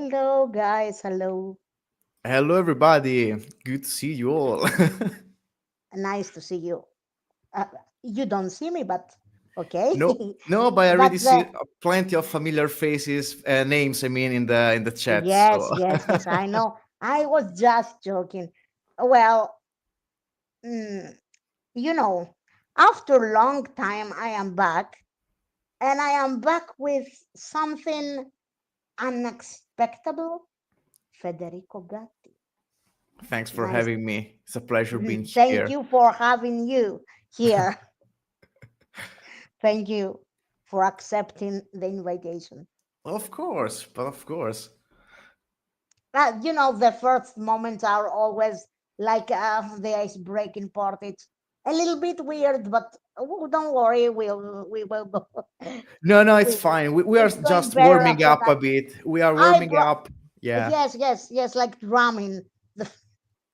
Hello, guys. Hello. Hello, everybody. Good to see you all. Nice to see you. Uh, you don't see me, but okay. no, no, but I but already see plenty of familiar faces, names. I mean, in the chat. yes, So yes, yes. I know. I was just joking. Well, mm, you know, after a long time, I am back, and I am back with something unexpected. Federico Gatti. thanks for Nice. having me. It's a pleasure being Thank here. you for having you here. Thank you for accepting the invitation. Of course, but of course. The first moments are always like the ice breaking part. It's a little bit weird, but don't worry, we will go. No, no, it's we, fine. We are it's going just better warming after up that. a bit. We are I warming pro- up. Yeah, yes, yes, yes, like drumming. The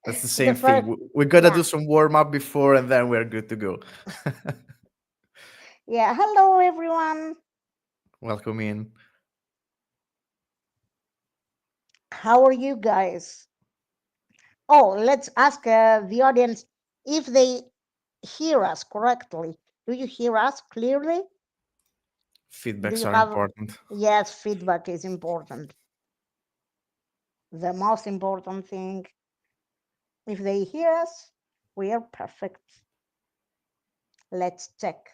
that's the the same thing. first, We gotta yeah, do some warm up before, and then we're good to go. yeah. Hello, everyone. Welcome in. How are you guys? Oh, let's ask the audience if they hear us correctly. Do you hear us clearly? Do Feedbacks you are have? important. Yes, feedback is important. The most important thing. If they hear us, we are perfect. Let's check.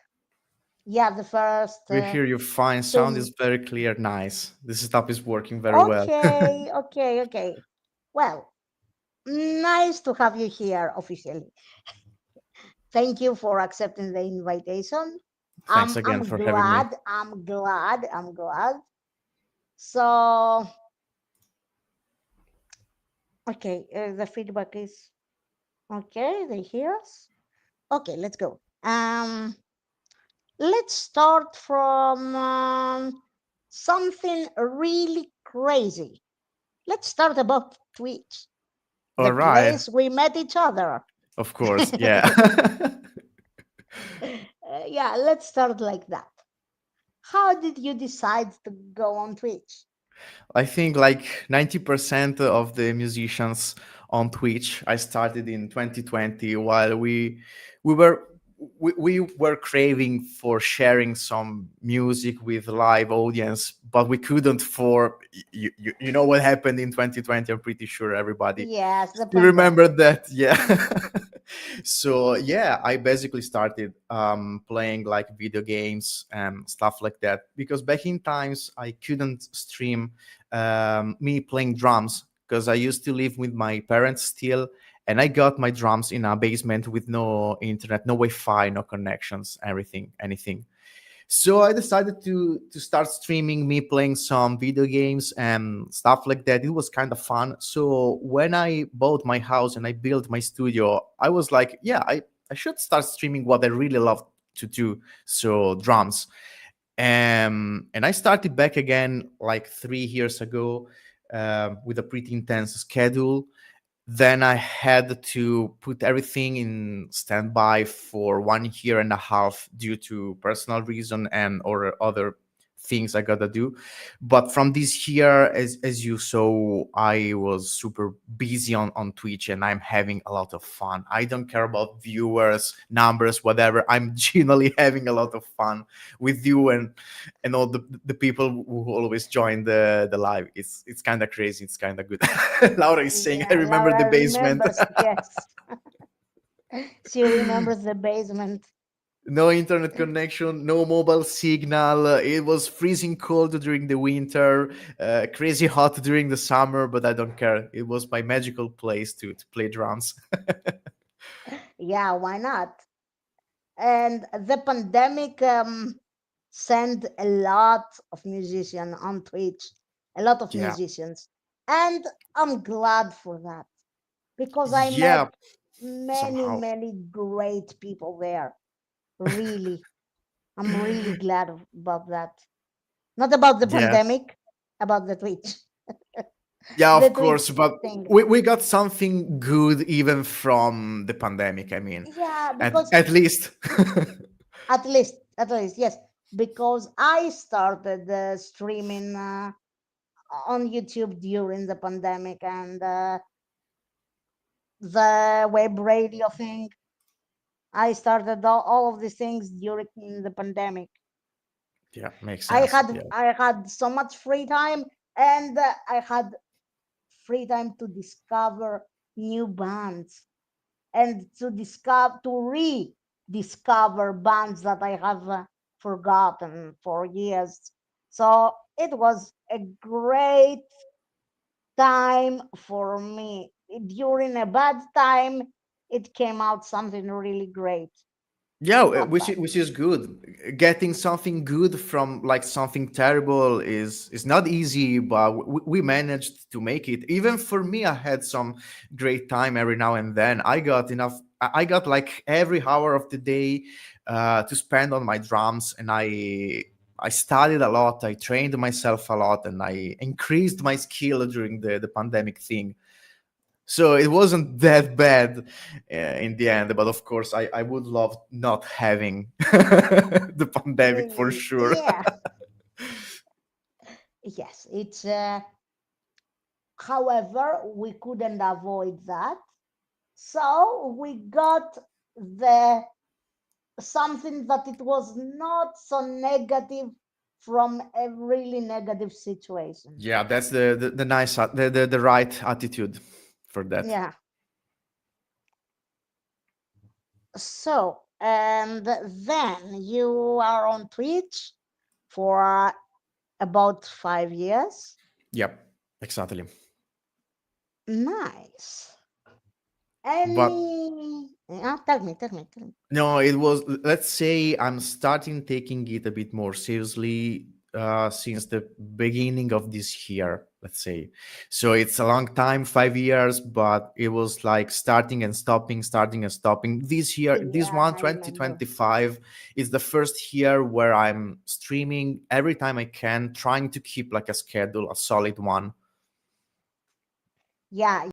Yeah, the first We hear you fine. Sound two. is very clear. Nice. This setup is working very well. Okay, okay, okay. Well, nice to have you here officially. Thank you for accepting the invitation. Thanks again I'm for having me. glad. I'm glad. So, okay, the feedback is okay. They hear us. Okay, let's go. Let's start from something really crazy. Let's start about Twitch, the All right. place we met each other. Of course. Yeah. Yeah, let's start like that. How did you decide to go on Twitch? I think like 90% of the musicians on Twitch, I started in 2020 while we were we were craving for sharing some music with live audience, but we couldn't for you know what happened in 2020. I'm pretty sure everybody Yes, the still remember pandemic. that. Yeah. So yeah, I basically started playing like video games and stuff like that because back in times I couldn't stream me playing drums because I used to live with my parents still, and I got my drums in a basement with no internet, no Wi-Fi, no connections, everything, anything. So I decided to start streaming me playing some video games and stuff like that. It was kind of fun. So when I bought my house and I built my studio, I was like, yeah, I should start streaming what I really love to do. So drums. And I started back again like 3 years ago with a pretty intense schedule. Then I had to put everything in standby for 1 year and a half due to personal reason and or other things I gotta do. But from this year, as you saw, I was super busy on Twitch and I'm having a lot of fun. I don't care about viewers, numbers, whatever. I'm genuinely having a lot of fun with you and all the people who always join the live. It's kind of crazy. It's kind of good. Laura is saying, I Yeah, remember the Laura basement. remembers. Yes, she remembers the basement. No internet connection, no mobile signal. It was freezing cold during the winter, crazy hot during the summer, but I don't care. It was my magical place to play drums. Yeah, why not? And the pandemic sent a lot of musicians on Twitch, a lot of Yeah. musicians, and I'm glad for that because I met Yeah, many, somehow. many great people there. Really, I'm really glad about that. Not about the Yes. pandemic, about the Twitch, Yeah, the of Twitch course. But thing. we got something good even from the pandemic. I mean, Yeah, at, because at least. at least, yes, because I started streaming. on YouTube during the pandemic, and the web radio thing. I started all of these things during the pandemic. Yeah, makes sense. Yeah. I had so much free time, and I had free time to discover new bands and to discover to rediscover bands that I have forgotten for years. So it was a great time for me. During a bad time, it came out something really great. Yeah, Not which bad. which is good. Getting something good from like something terrible is not easy, but we managed to make it. Even for me, I had some great time every now and then. I got enough. I got like every hour of the day to spend on my drums, and I studied a lot. I trained myself a lot, and I increased my skill during the pandemic thing. So it wasn't that bad in the end, but of course I would love not having the pandemic for sure. Yeah, yes, it's however, we couldn't avoid that. So we got the something that it was not so negative from a really negative situation. Yeah, that's the nice the right attitude for that. Yeah. So, and then you are on Twitch for about 5 years. Yep, exactly. Nice. But Any? Yeah, tell me. no, it was, let's say I'm starting taking it a bit more seriously since the beginning of this year, let's say. So it's a long time, 5 years, but it was like starting and stopping, starting and stopping. This year, this Yeah, one, I remember. 2025, is the first year where I'm streaming every time I can, trying to keep like a schedule, a solid one. Yeah.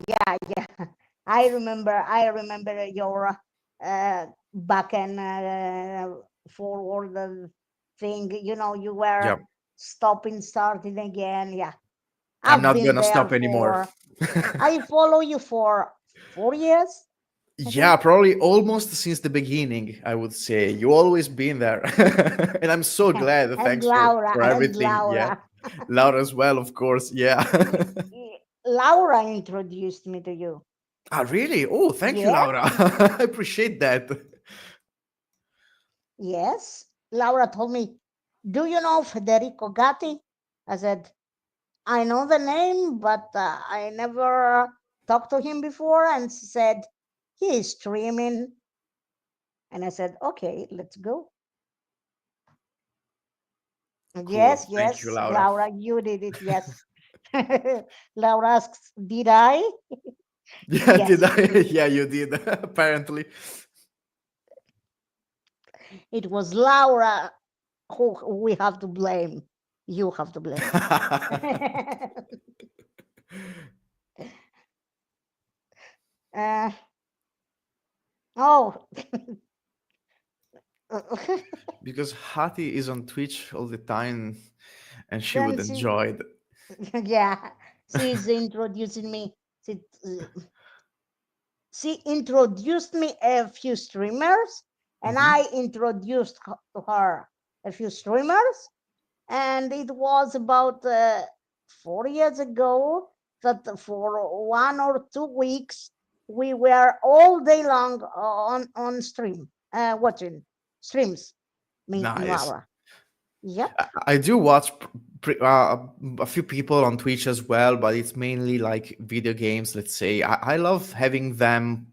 I remember your back and forward thing. You know, you were Yeah, stopping, starting again. Yeah, I'm I've not been gonna there stop anymore. for. I follow you for 4 years, I Yeah, think. probably almost since the beginning, I would say. You always been there. And I'm so glad. And Thanks Laura, for and everything. Yeah. Laura. Laura as well, of course. Yeah. Laura introduced me to you. Ah, really? Oh, thank you, Yeah, Laura. I appreciate that. yes. Laura told me, "Do you know Federico Gatti?" I said, "I know the name, but I never talked to him before." And she said, "He is streaming." And I said, "Okay, let's go." Cool. Yes, Thank you, yes, Laura. Laura, you did it. Yes. Laura asks, "Did I?" Yeah, did Yes, I? you did. Yeah, you did, apparently. It was Laura who we have to blame. You have to blame. uh, oh, Because Hati is on Twitch all the time and she then would enjoy it. yeah, she's introducing me. She, she introduced me a few streamers, and Mhm. I introduced to her a few streamers, and it was about 4 years ago that for 1 or 2 weeks we were all day long on stream watching streams, me and Nice. Laura. Yep. I do watch a few people on Twitch as well, but it's mainly like video games. Let's say I love having them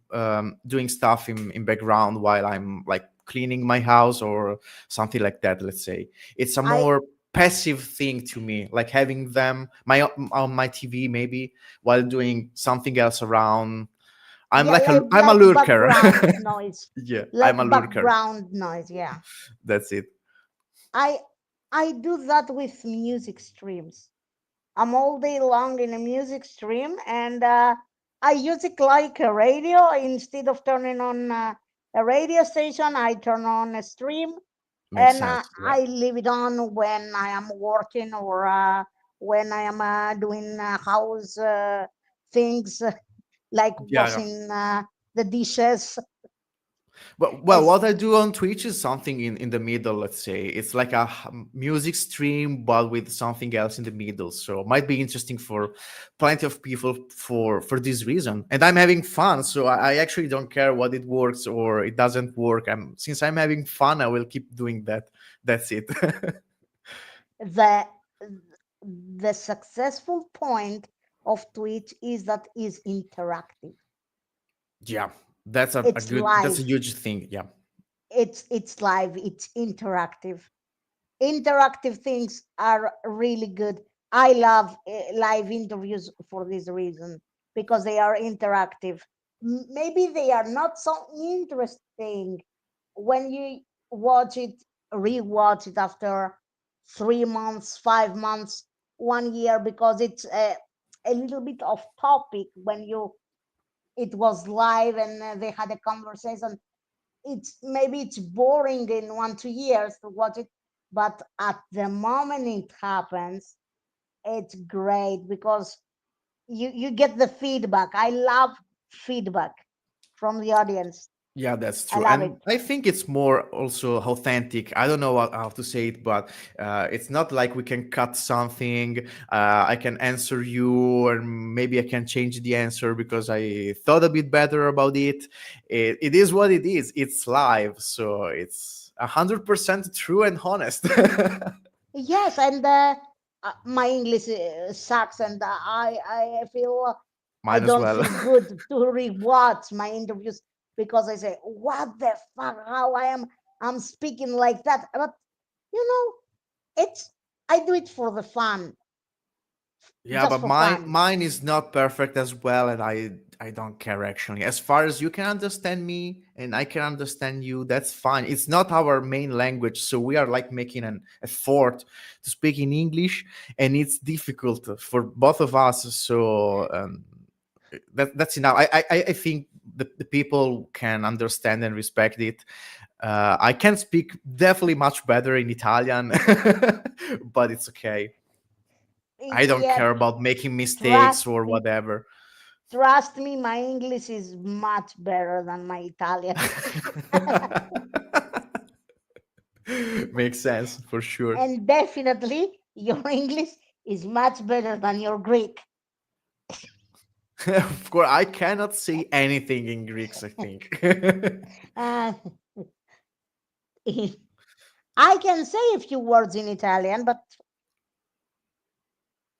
doing stuff in background while I'm like cleaning my house or something like that. Let's say it's a I more passive thing to me, like having them my on my TV maybe while doing something else around. Yeah, I'm a like lurker. background noise, Yeah, like I'm a lurker. background noise. Yeah, That's it. I I do that with music streams. I'm all day long in a music stream, and I use it like a radio. Instead of turning on a radio station, I turn on a stream, Makes and sense. Yeah. I leave it on when I am working or when I am doing house things like Yeah. washing the dishes. Well, As what I do on Twitch is something in the middle, let's say. It's like a music stream, but with something else in the middle. So it might be interesting for plenty of people for this reason. And I'm having fun, so I actually don't care what it works or it doesn't work. Since I'm having fun, I will keep doing that. That's it. the the successful point of Twitch is that is interactive. Yeah, It's that's a live. huge thing. Yeah. It's live. It's interactive. Interactive things are really good. I love live interviews for this reason because they are interactive. Maybe they are not so interesting when you watch it, rewatch it after 3 months, 5 months, 1 year, because it's a little bit off topic when you it was live and they had a conversation. It's maybe it's boring in 1 2 years to watch it, but at the moment it happens, it's great because you get the feedback. I love feedback from the audience. Yeah, that's I true. love it. And I think it's more also authentic. I don't know how to say it, but it's not like we can cut something. I can answer you, or maybe I can change the answer because I thought a bit better about it. It is what it is. It's live. So it's 100% true and honest. Yes, and my English sucks, and I feel I Mine as don't well. feel good to rewatch my interviews because I say, "What the fuck? How I'm speaking like that?" But you it's I do it for the fun, Yeah, just but for mine fun. mine is not perfect as well, and I don't care actually. As far as you can understand me and I can understand you, that's fine. It's not our main language, so we are like making an effort to speak in English, and it's difficult for both of us. So that's enough. I think the people can understand and respect it. I can speak definitely much better in Italian, but it's okay. I don't Yeah, care about making mistakes trust or me, whatever. trust me. My English is much better than my Italian, Makes sense for sure. and definitely your English is much better than your Greek. Of course, I cannot say anything in Greeks, I think. Uh, I can say a few words in Italian, but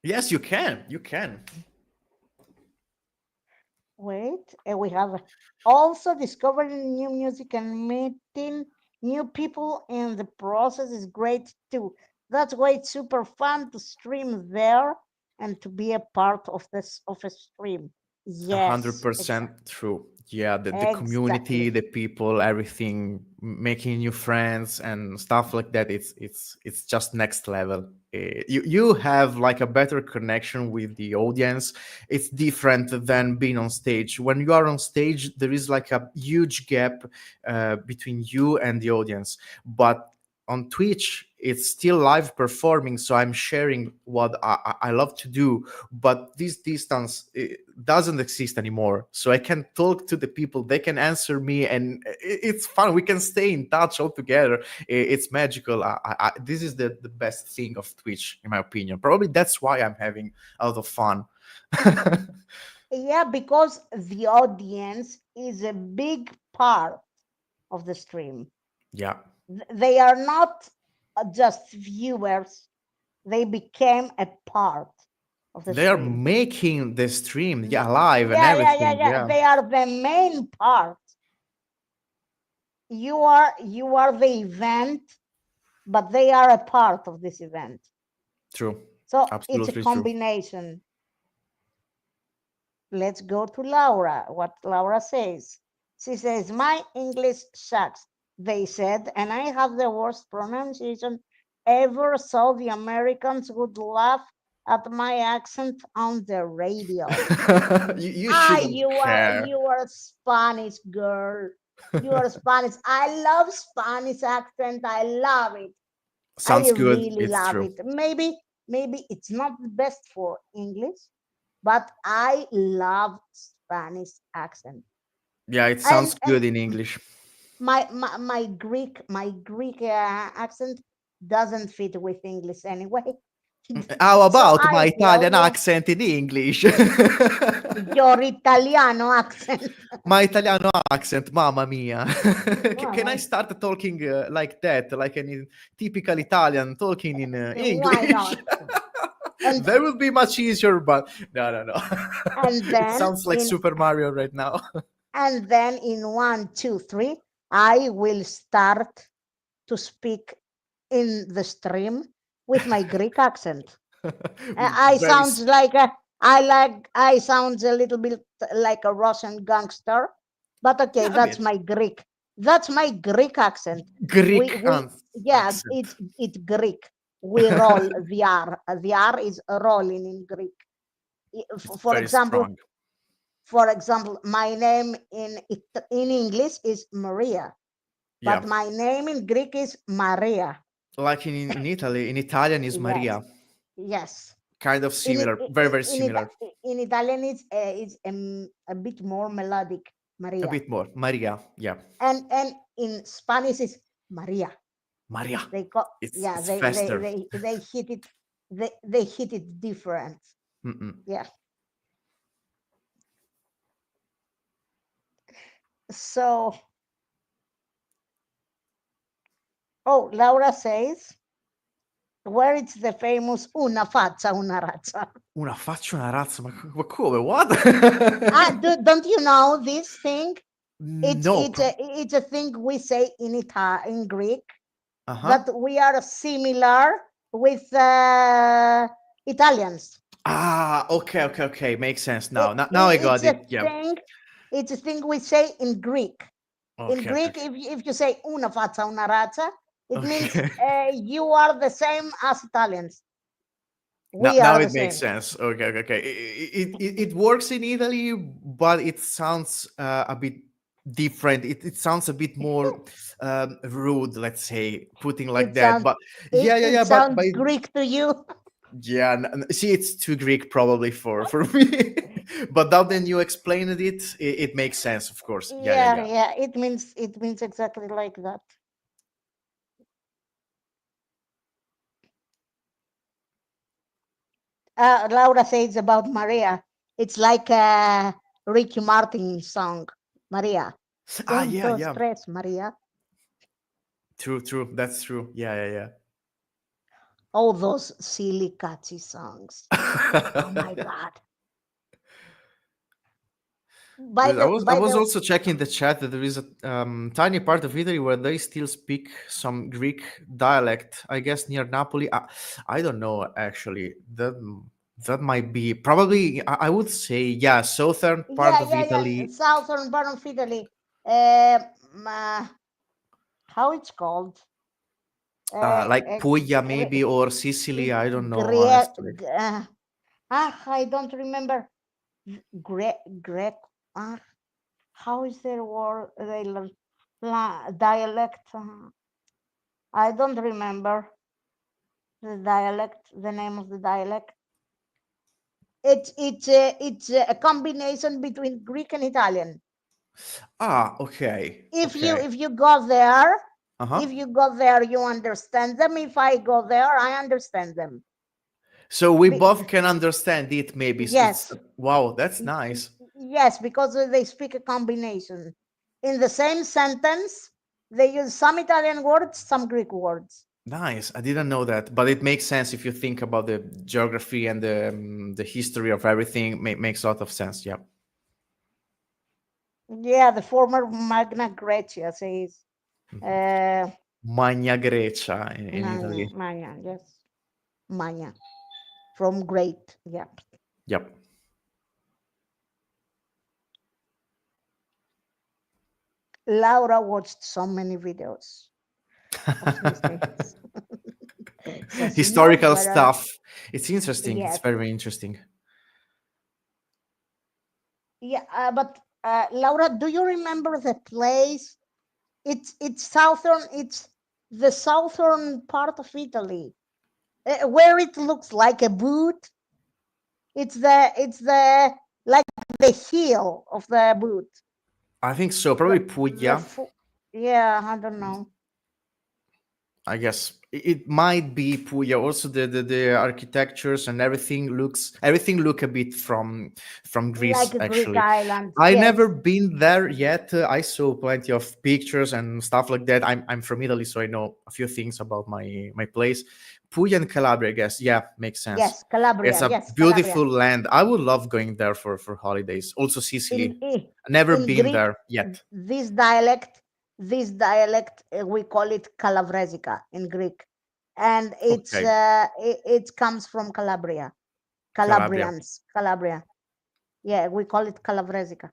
Yes, you can. You can. wait, we have also discovering new music and meeting new people in the process is great too. That's why it's super fun to stream there and to be a part of this of a stream. A hundred Yes, percent true. Yeah, the community, exactly. the people, everything, making new friends and stuff like that. It's just next level. You have like a better connection with the audience. It's different than being on stage. When you are on stage, there is like a huge gap between you and the audience. But on Twitch, it's still live performing, so I'm sharing what I love to do, but this distance doesn't exist anymore, so I can talk to the people, they can answer me, and it's fun. We can stay in touch all together. It's magical. This is the best thing of Twitch, in my opinion. Probably that's why I'm having a lot of fun. Yeah, because the audience is a big part of the stream. Yeah, They are not just viewers, they became a part of the they are stream. making the stream, yeah, live and Yeah. everything. Yeah. Yeah, They are the main part. You are the event, but they are a part of this event. true, So it's a absolutely true. combination. Let's go to Laura. What Laura says. She says, "My English sucks," they said, "and I have the worst pronunciation ever, so the Americans would laugh at my accent on the radio." You shouldn't care. You are a Spanish girl. You are Spanish. I love Spanish accent. I love it. I Sounds good. really It's love true. it. Maybe maybe it's not the best for English, but I love Spanish accent. Yeah, it And sounds good in English. my Greek accent doesn't fit with English anyway. How So about my I feel, Italian yeah, accent in English? your Italiano accent. My Italiano accent, mamma mia. Can I Well, start talking like that, like an typical Italian talking in why English? not? And That would be much easier, but no, no, no. and It then sounds like in Super Mario right now. and then in 1, 2, 3, I will start to speak in the stream with my Greek accent. I Very, sounds like a, I sounds a little bit like a Russian gangster, but okay, yeah, a bit. That's my Greek accent. Greek We Yeah, accent. it's Greek. We roll the R. The R is rolling in Greek. It's For very example, strong. my name in English is Maria, Yeah. but my name in Greek is Maria. Like in Italy, in Italian is Yes, Maria. yes. Kind of In similar, very, very similar. in Italian, it's a bit more melodic, A Maria, bit more. Maria, yeah. and in Spanish is Maria. Maria. They call, yeah, It's faster. they hit it, they hit it different. Mm-mm. Yeah. So, oh, Laura says, where is the famous una faccia, una razza? Una faccia, una razza, ma come? What? Don't you know this thing? It's No. it's a it's a thing we say in Greek, Uh-huh. that we are similar with Italians. Ah, okay, okay, okay. Makes sense It, now. Now I it, got it's a it. Yeah. thing. It's a thing we say in Greek. In Okay, okay, Greek, okay. if you say una faccia, una razza, it means Okay. you are the same as Italians. Now, We now are the it makes same. sense. Okay, okay, okay. It works in Italy, but it sounds a bit different. It sounds a bit more rude, let's say, putting like It that. sounds But it, yeah, yeah, it yeah. But sounds Greek to you. yeah, see, it's too Greek probably for me. But now then you explained it makes sense, of course. Yeah, yeah, Yeah, yeah. yeah. It means exactly like that. Laura says about Maria. It's like a Ricky Martin song, Maria. Ah, Don't yeah, yeah. stress, Maria. True, true. That's true. Yeah, All those silly, catchy songs. Oh yeah. my God. By I the was I by was the also checking the chat that there is a tiny part of Italy where they still speak some Greek dialect. I guess near Napoli. I don't know actually. That might be probably. I would say yeah, southern part of yeah, Italy, southern part of Italy. Um, uh, how it's called? like Uh, Puglia maybe or Sicily. I don't know honestly. I don't remember. Grec. Uh, how is their word? Dialect? I don't remember the dialect. The name of the dialect. It's a combination between Greek and Italian. Ah, okay, If you okay. if you go there, Uh huh. you understand them. If I go there, I understand them. So we Be- both can understand it. Maybe it's yes, wow. That's nice. yes, because they speak a combination. In the same sentence, they use some Italian words, some Greek words. Nice. I didn't know that, but it makes sense if you think about the geography and the history of everything. Makes a lot of sense. Yeah. Yeah, the former Magna Graecia says. Mhm. Uh, Magna Grecia in Italy. Magna, yes, Magna, from great. Yeah. Yep. Laura watched so many videos of these things. So she knows Historical better. stuff. It's interesting. It's Yes. very interesting. Yeah, but Laura, do you remember the place? It's southern. It's the southern part of Italy. where it looks like a boot. It's the like the heel of the boot. I think so. Probably Puglia. Yeah, I don't know. I guess it might be Puglia. Also, the architectures and everything look a bit from Like Greece. a Greek Actually, island. I never Yes, been there yet. I saw plenty of pictures and stuff like that. I'm from Italy, so I know a few things about my place. Puglia and Calabria, I guess. Yeah, makes sense. yes, It's Calabria. a Yes, Calabria. beautiful land. I would love going there for holidays. Also, Sicily. In i- Never in been Greek, there yet. this dialect, we call it Kalavresica in Greek, and Okay, it comes from Calabria. Calabria. Calabrians, Calabria. Yeah, we call it Kalavresica.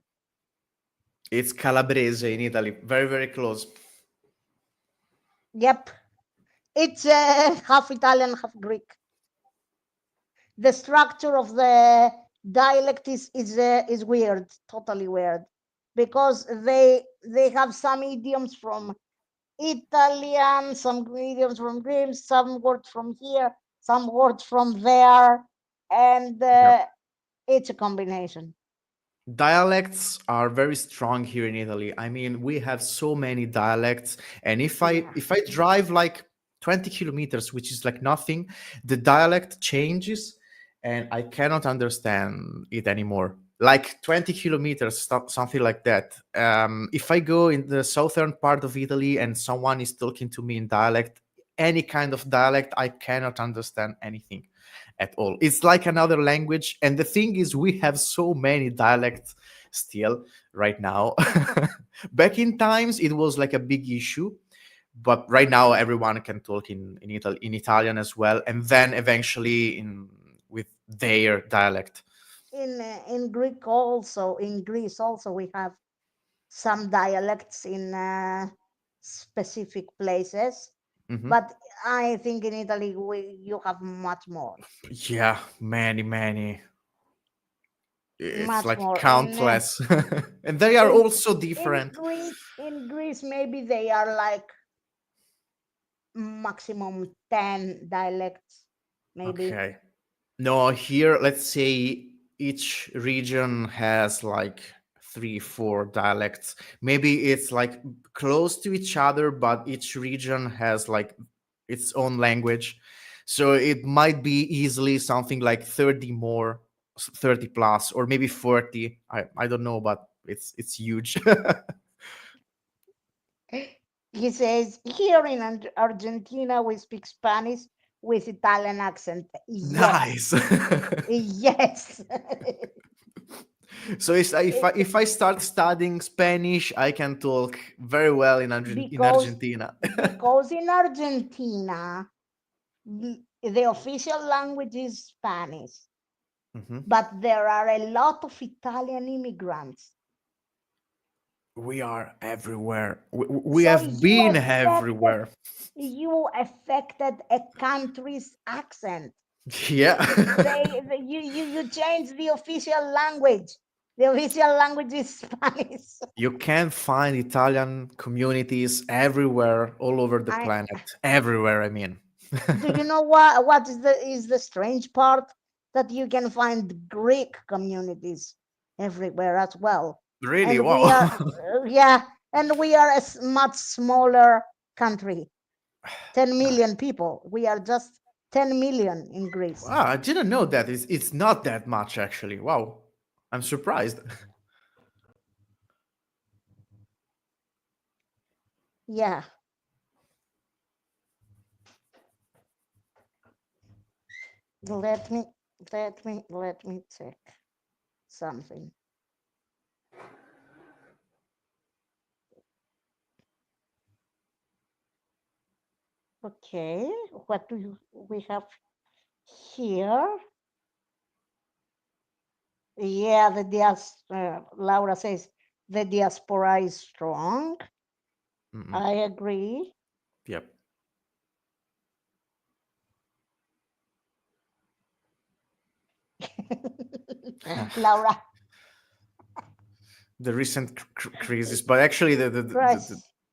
It's Calabrese in Italy. Very, very close. Yep, it's half Italian, half Greek. The structure of the dialect is weird, totally weird, because they have some idioms from Italian, some idioms from Greek, some words from here, some words from there, and Yep. it's a combination. Dialects are very strong here in Italy. I mean, we have so many dialects, and Yeah, if I drive like 20 kilometers, which is like nothing, the dialect changes, and I cannot understand it anymore. Like 20 kilometers, something like that. If I go in the southern part of Italy and someone is talking to me in dialect, any kind of dialect, I cannot understand anything at all. It's like another language. And the thing is, we have so many dialects still right now. Back in times, it was like a big issue. But right now, everyone can talk in Italian as well. And then eventually with their dialect. in Greek also, in Greece also, we have some dialects in specific places, Hmm. but I think in Italy you have much more, Yeah, many, many. It's much like more. countless. And they are In also in different. Greece maybe they are like maximum 10 dialects, maybe. Okay. No, here, let's say each region has like three, four dialects. Maybe it's like close to each other, but each region has like its own language. So it might be easily something like 30 more, 30 plus, or maybe 40. I don't know, but it's huge. He says, here in Argentina, we speak Spanish with Italian accent. Yes, Nice. yes. So if I start studying Spanish, I can talk very well in because Argentina. because in Argentina, the official language is Spanish, Mhm. but there are a lot of Italian immigrants. We are everywhere. We So have been everywhere. you affected a country's accent. Yeah. You change the official language. The official language is Spanish. You can find Italian communities everywhere, all over the I planet. Everywhere, I mean. Do you know what is the strange part? That you can find Greek communities everywhere as well. Really? And we Wow. are yeah, and we are a much smaller country. 10 million people. We are just 10 million in Greece. Wow, I didn't know that. It's not that much actually. Wow. I'm surprised. Yeah. Let me let me check something. Okay, what do we have here? Yeah, Laura says the diaspora is strong. Mm-mm. I agree. Yep. Laura, The recent crisis, but actually the Christ.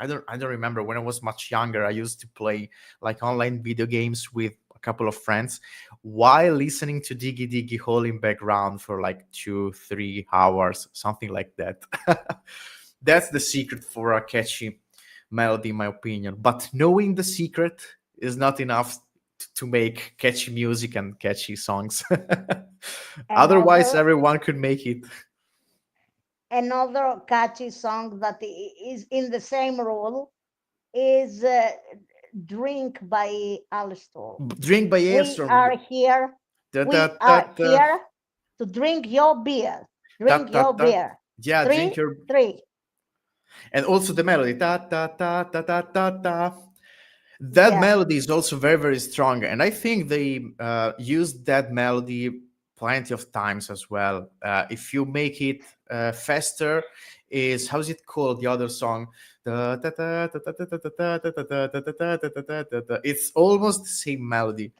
I don't remember. When I was much younger, I used to play like online video games with a couple of friends while listening to Diggy Diggy Hole in background for like 2-3 hours, something like that. That's the secret for a catchy melody, in my opinion. But knowing the secret is not enough to make catchy music and catchy songs. Otherwise, Another everyone could make it. another catchy song that is in the same role is "Drink" by Alistair. Drink by We Airstrom. are here. Da, da, We da, are da, here to drink your beer. da, Drink da, your da. beer. Yeah, drink Three, your. three. And also the melody. Da, da, da, da, da, da, da. That Yeah. melody is also very, very strong. And I think they used that melody plenty of times as well. If you make it faster, is how's it called? The other song. Da, da, da, da, da, da, da, da, da, da, da, da, da, da, da, da, da. It's almost the same melody.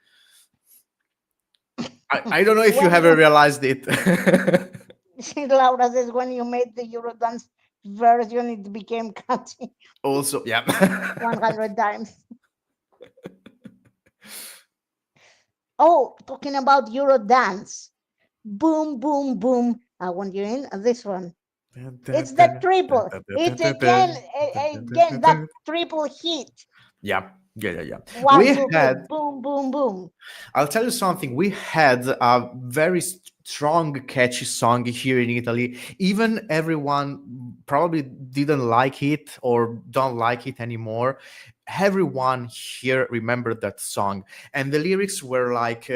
I don't know if you When haven't you, realized it. Laura says, when you made the Eurodance version, it became catchy Also, yeah. 100 times. Oh, talking about Eurodance. Boom, boom, boom. I want you in this one. It's the triple. It's again that triple hit. Yeah, yeah, yeah, yeah. One, We two, three. had, Boom, boom, boom. I'll tell you something, we had a very strong, catchy song here in Italy. Even everyone probably didn't like it or don't like it anymore. Everyone here remembered that song. And the lyrics were like,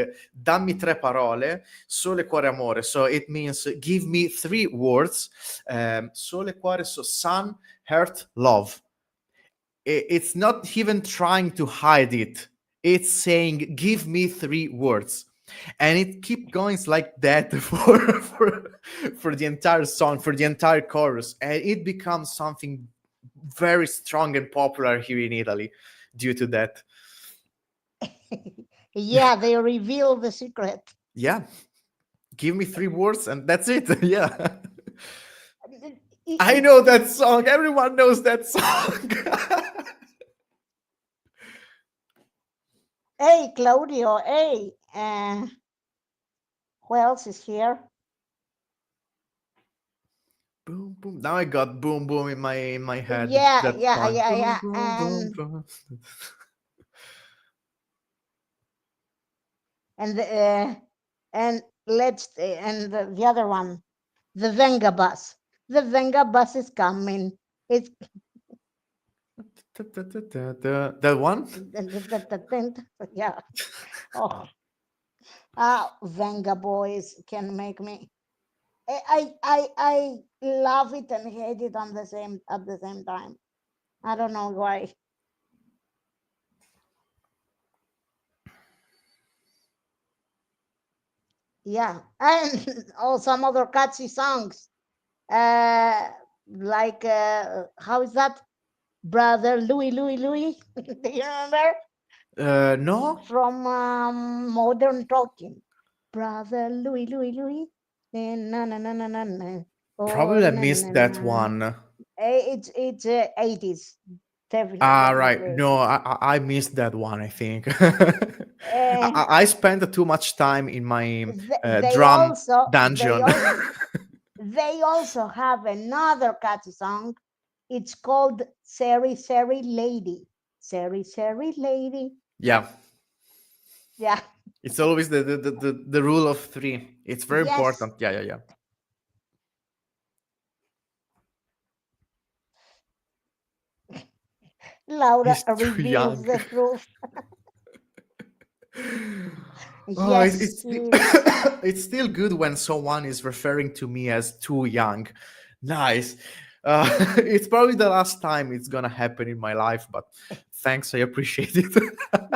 dammi tre parole, sole, cuore, amore. So it means, give me three words, sole, cuore, so sun, heart, love. It's not even trying to hide it. It's saying, give me three words. And it keep going like that for the entire song, for the entire chorus. And it becomes something very strong and popular here in Italy due to that. Yeah, they reveal the secret. Yeah. Give me three words and that's it. Yeah. I know that song. Everyone knows that song. Hey, Claudio. Hey, who else is here? Boom boom. Now I got boom boom in my head. Yeah, That yeah, song. yeah, Boom yeah. boom boom boom. And and the other one, the Venga bus. The Venga bus is coming. It's That one? yeah. Oh, Venga boys can make me. I love it and hate it on the same at the same time. I don't know why. Yeah, and oh, some other catchy songs. Uh, like how is that? Brother Louis, Louis, Louis. Do you remember No. from Modern Talking? Brother Louis, Louis, Louis. Na na na na na na. Oh Probably I na missed na that na. one. It's 80s, Right. definitely No, 80s. I missed that one, I think. And I spent too much time in my they drum also they dungeon. also they also have another catchy song. It's called Seri Seri Lady. Seri Seri Lady. Yeah. Yeah. It's always the rule of three. It's very Yes. important. Yeah, yeah, yeah. Laura He's too reveals young. the truth. Oh, Yes, she is. it's still good when someone is referring to me as too young. Nice. It's probably the last time it's gonna happen in my life, but thanks, I appreciate it.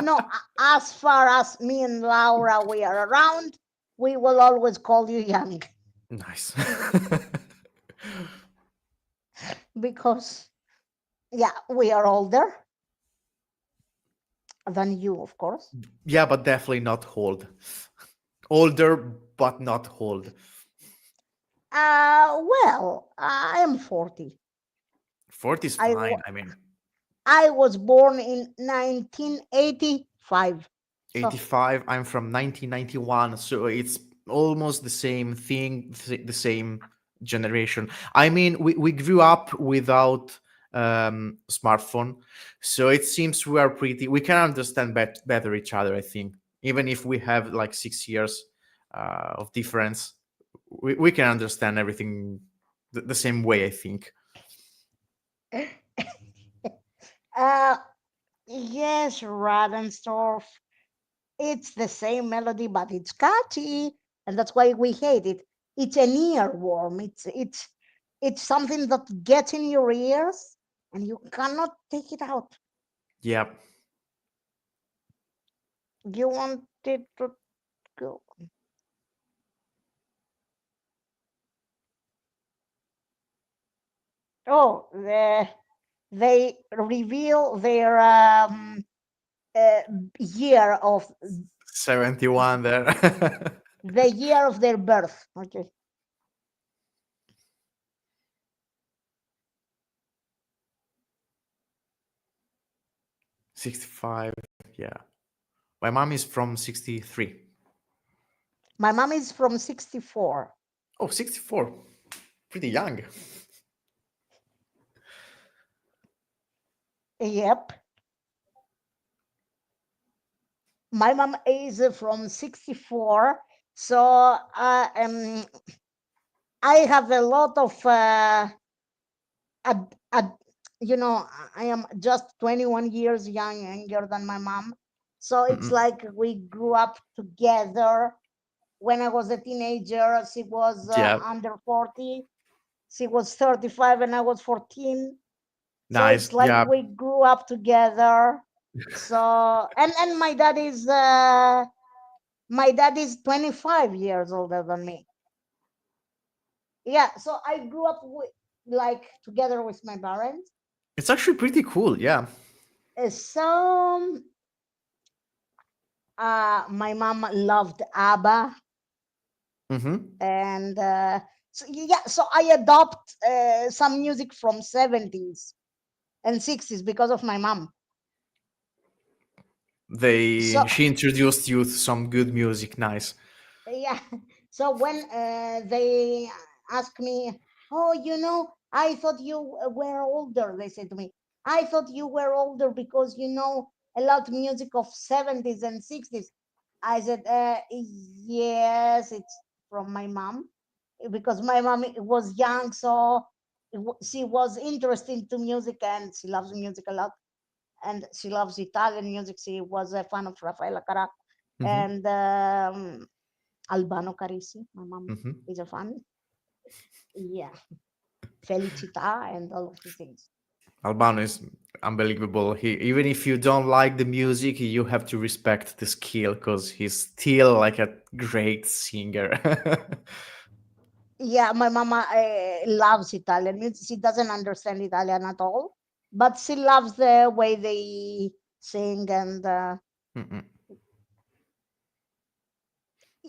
No, as far as me and Laura we are around, we will always call you young Nice. because, yeah, we are older than you, of course. Yeah, but definitely not old. Older, but not old. Well, I am 40. 40 is I fine. I mean, I was born in 1985. So 85. I'm from 1991, so it's almost the same thing, the same generation. I mean, we grew up without smartphone, so it seems we can understand better each other, I think. Even if we have like 6 years of difference, we can understand everything the same way, I think. uh yes, Radenstorff. It's the same melody, but it's catchy, and that's why we hate it. It's an earworm. It's something that gets in your ears, and you cannot take it out. Yeah. You want it to go. Oh, they reveal their uh, year of 71 there. the year of their birth. Okay, 65. Yeah. My mom is from 63. my mom is from 64. Oh, 64. Pretty young. Yep, my mom is from 64. So I have a lot of ad, ad, I am just 21 years younger than my mom. So it's Mm-mm. like we grew up together. When I was a teenager, she was Yeah. under 40. She was 35 and I was 14. So Nice. it's like Yeah. we grew up together. So and my dad is 25 years older than me. Yeah, so I grew up with, like, together with my parents. It's actually pretty cool. Yeah. So my mom loved ABBA, Mm-hmm. and so, yeah, so I adopt some music from 70s and 60s because of my mom. So She introduced you to some good music. Nice. yeah, so when they ask me, oh, I thought you were older, they said to me, I thought you were older because you know a lot of music of 70s and 60s. I said, yes, it's from my mom, because my mom was young, so she was interested to music, and she loves music a lot, and she loves Italian music. She was a fan of Raffaella Carrà Mm-hmm. and Albano Carisi. My mom Mm-hmm. is a fan. Yeah, Felicita and all of these things. Albano is unbelievable. He Even if you don't like the music, you have to respect the skill because he's still like a great singer. Yeah, my mama loves Italian music. She doesn't understand Italian at all, but she loves the way they sing, and Mm-mm.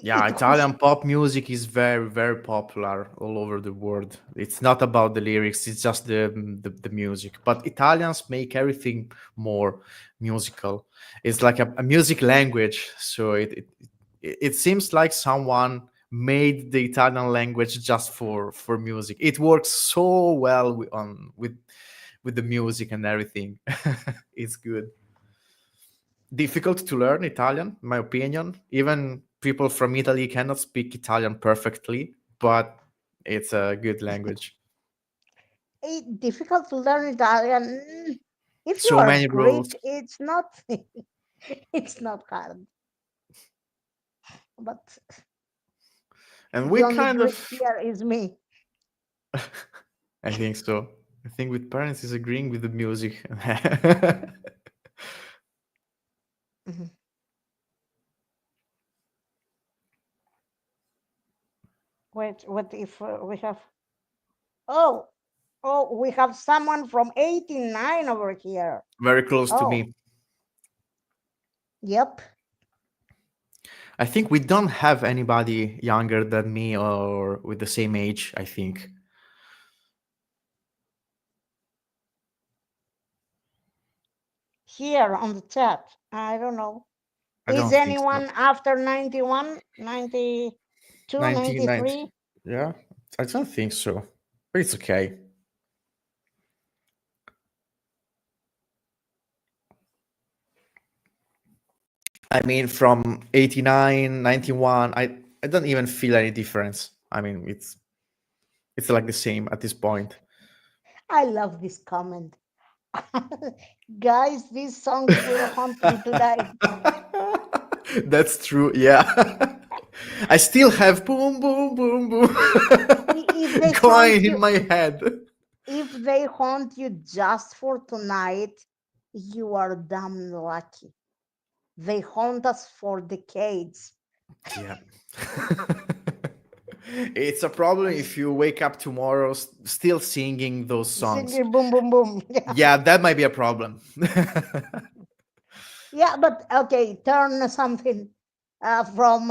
Yeah, it was. Italian pop music is very, very popular all over the world. It's not about the lyrics; it's just the music. But Italians make everything more musical. It's like a music language. So it seems like someone made the Italian language just for music. It works so well with the music and everything. It's good. Difficult to learn Italian, in my opinion. Even people from Italy cannot speak Italian perfectly, but it's a good language. Difficult to learn Italian. If you So are many Greek, rules, it's not. It's not hard. But and the we only kind Greek of, here is me. I think so. I think with parents is agreeing with the music. Mhm. Wait, what if we have? Oh, oh, we have someone from 89 over here. Very close to Oh, me. yep. I think we don't have anybody younger than me or with the same age, I think. here on the chat. I don't know. I Is don't think so. anyone after 91, 92, 1990. 93? Yeah, I don't think so. But it's okay. I mean, from 89, 91, I don't even feel any difference. I mean, it's like the same at this point. I love this comment. Guys, these songs will haunt me tonight. That's true. Yeah. I still have boom, boom, boom, boom If they haunt going in you, my head. if they haunt you just for tonight, you are damn lucky. They haunt us for decades. Yeah. It's a problem if you wake up tomorrow still singing those songs. Singing boom, boom, boom. Yeah, that might be a problem. Yeah, but okay, turn something from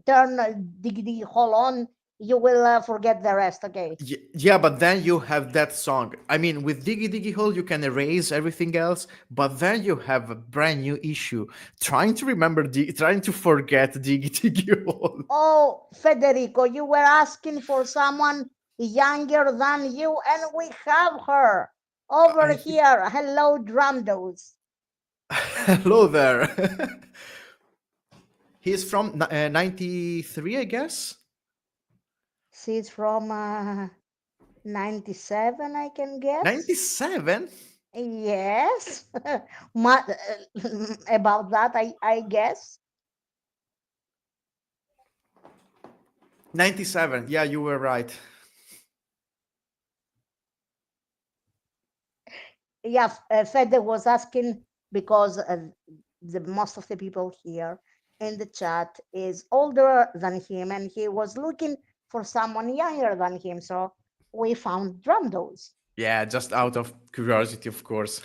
turn diggity hole on. You will forget the rest. Okay. Yeah, but then you have that song. I mean, with Diggy Diggy Hole, you can erase everything else, but then you have a brand new issue trying to remember, trying to forget Diggy Diggy Hole. Oh, Federico, you were asking for someone younger than you, and we have her over I think. here. Hello, Dramdos. Hello there. He's from 93, I guess. She's from 97, I can guess. 97? Yes. About that, I guess. 97. Yeah, you were right. Yeah, Fede was asking because the most of the people here in the chat is older than him, and he was looking for someone younger than him. So we found Dramdos. Yeah, just out of curiosity, of course.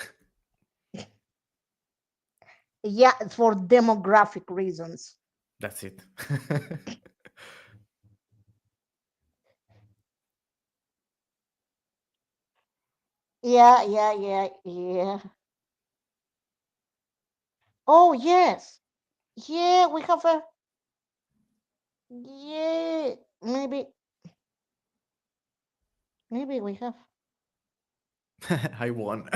Yeah, for demographic reasons. That's it. Yeah, yeah, yeah, yeah. Oh yes, yeah. We have a yeah. Maybe we have. I won.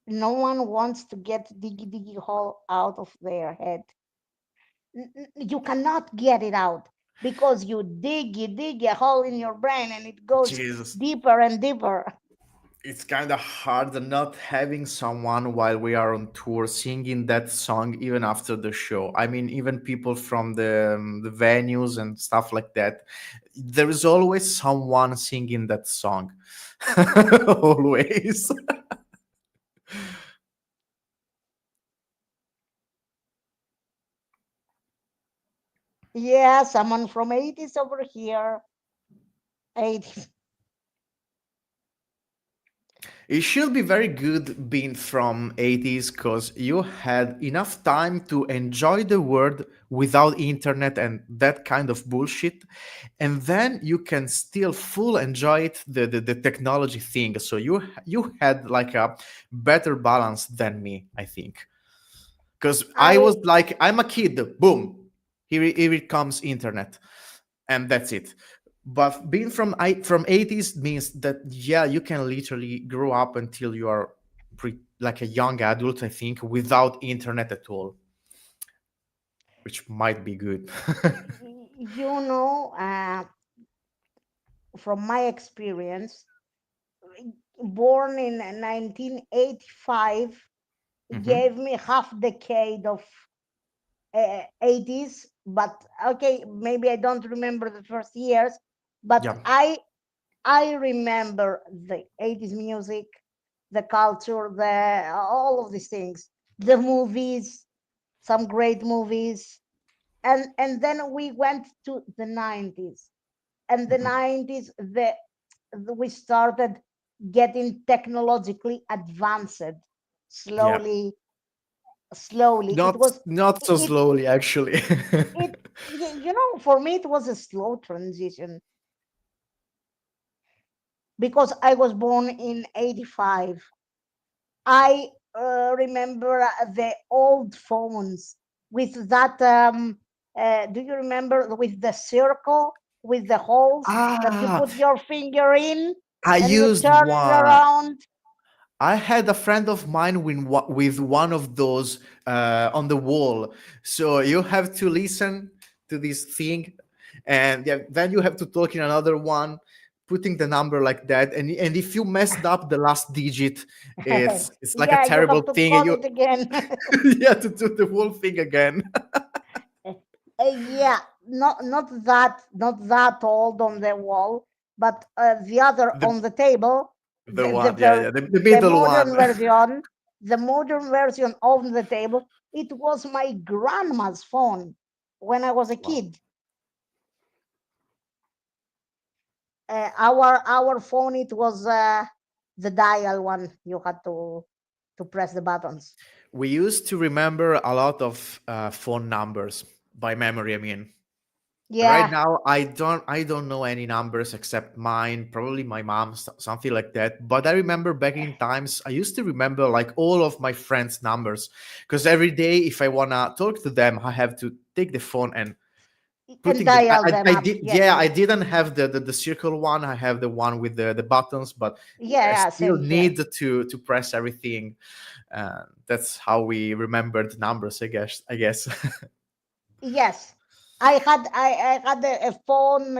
No one wants to get Diggy Diggy Hole out of their head. You cannot get it out because you dig a hole in your brain and it goes Jesus. deeper and deeper. It's kind of hard not having someone while we are on tour singing that song even after the show. I mean, even people from the venues and stuff like that. There is always someone singing that song. Always. Yeah, someone from 80s over here. 80s. It should be very good being from 80s because you had enough time to enjoy the world without internet and that kind of bullshit. And then you can still full enjoy it, the technology thing. So you had like a better balance than me, I think. Because I I was like, I'm a kid, boom, here it comes internet, and that's it. But being from 80s means that yeah, you can literally grow up until you are like a young adult, I think, without internet at all, which might be good. you know, from my experience, born in 1985 Hmm. gave me half decade of 80s, but okay, maybe I don't remember the first years, but Yeah, I remember the 80s music, the culture, the all of these things, the movies, some great movies, and then we went to the 90s, and the mhm, 90s we started getting technologically advanced yeah. slowly, slowly. It Not was not so it slowly, actually. it you know, for me it was a slow transition. because I was born in 85. I remember the old phones with that. Do you remember with the circle with the holes that you Ah, put your finger in I and you used turn it one. around? I had a friend of mine with one of those on the wall. So you have to listen to this thing, and yeah, then you have to talk in another one, putting the number like that. And if you messed up the last digit, it's like a Yeah, you terrible have to thing. And call you it again. you have to do the whole thing again. Yeah, not that old on the wall, but the other the on the table, the the one, yeah, ver- yeah, the the middle one. modern version, the modern version on the table. It was my grandma's phone when I was a Wow. kid. Our phone, it was the dial one. You had to press the buttons. We used to remember a lot of phone numbers by memory. I mean, right Yeah, now I don't know any numbers except mine, probably my mom's, something like that. But I remember back in times I used to remember like all of my friends' numbers, because every day if I wanna talk to them I have to take the phone and and putting the dial them I up. did, Yeah, yeah, yeah, I yeah. didn't have the circle one. I have the one with the buttons, but Yeah, I yeah, still same here. need to press everything. That's how we remembered numbers, I guess. Yes, I had a phone.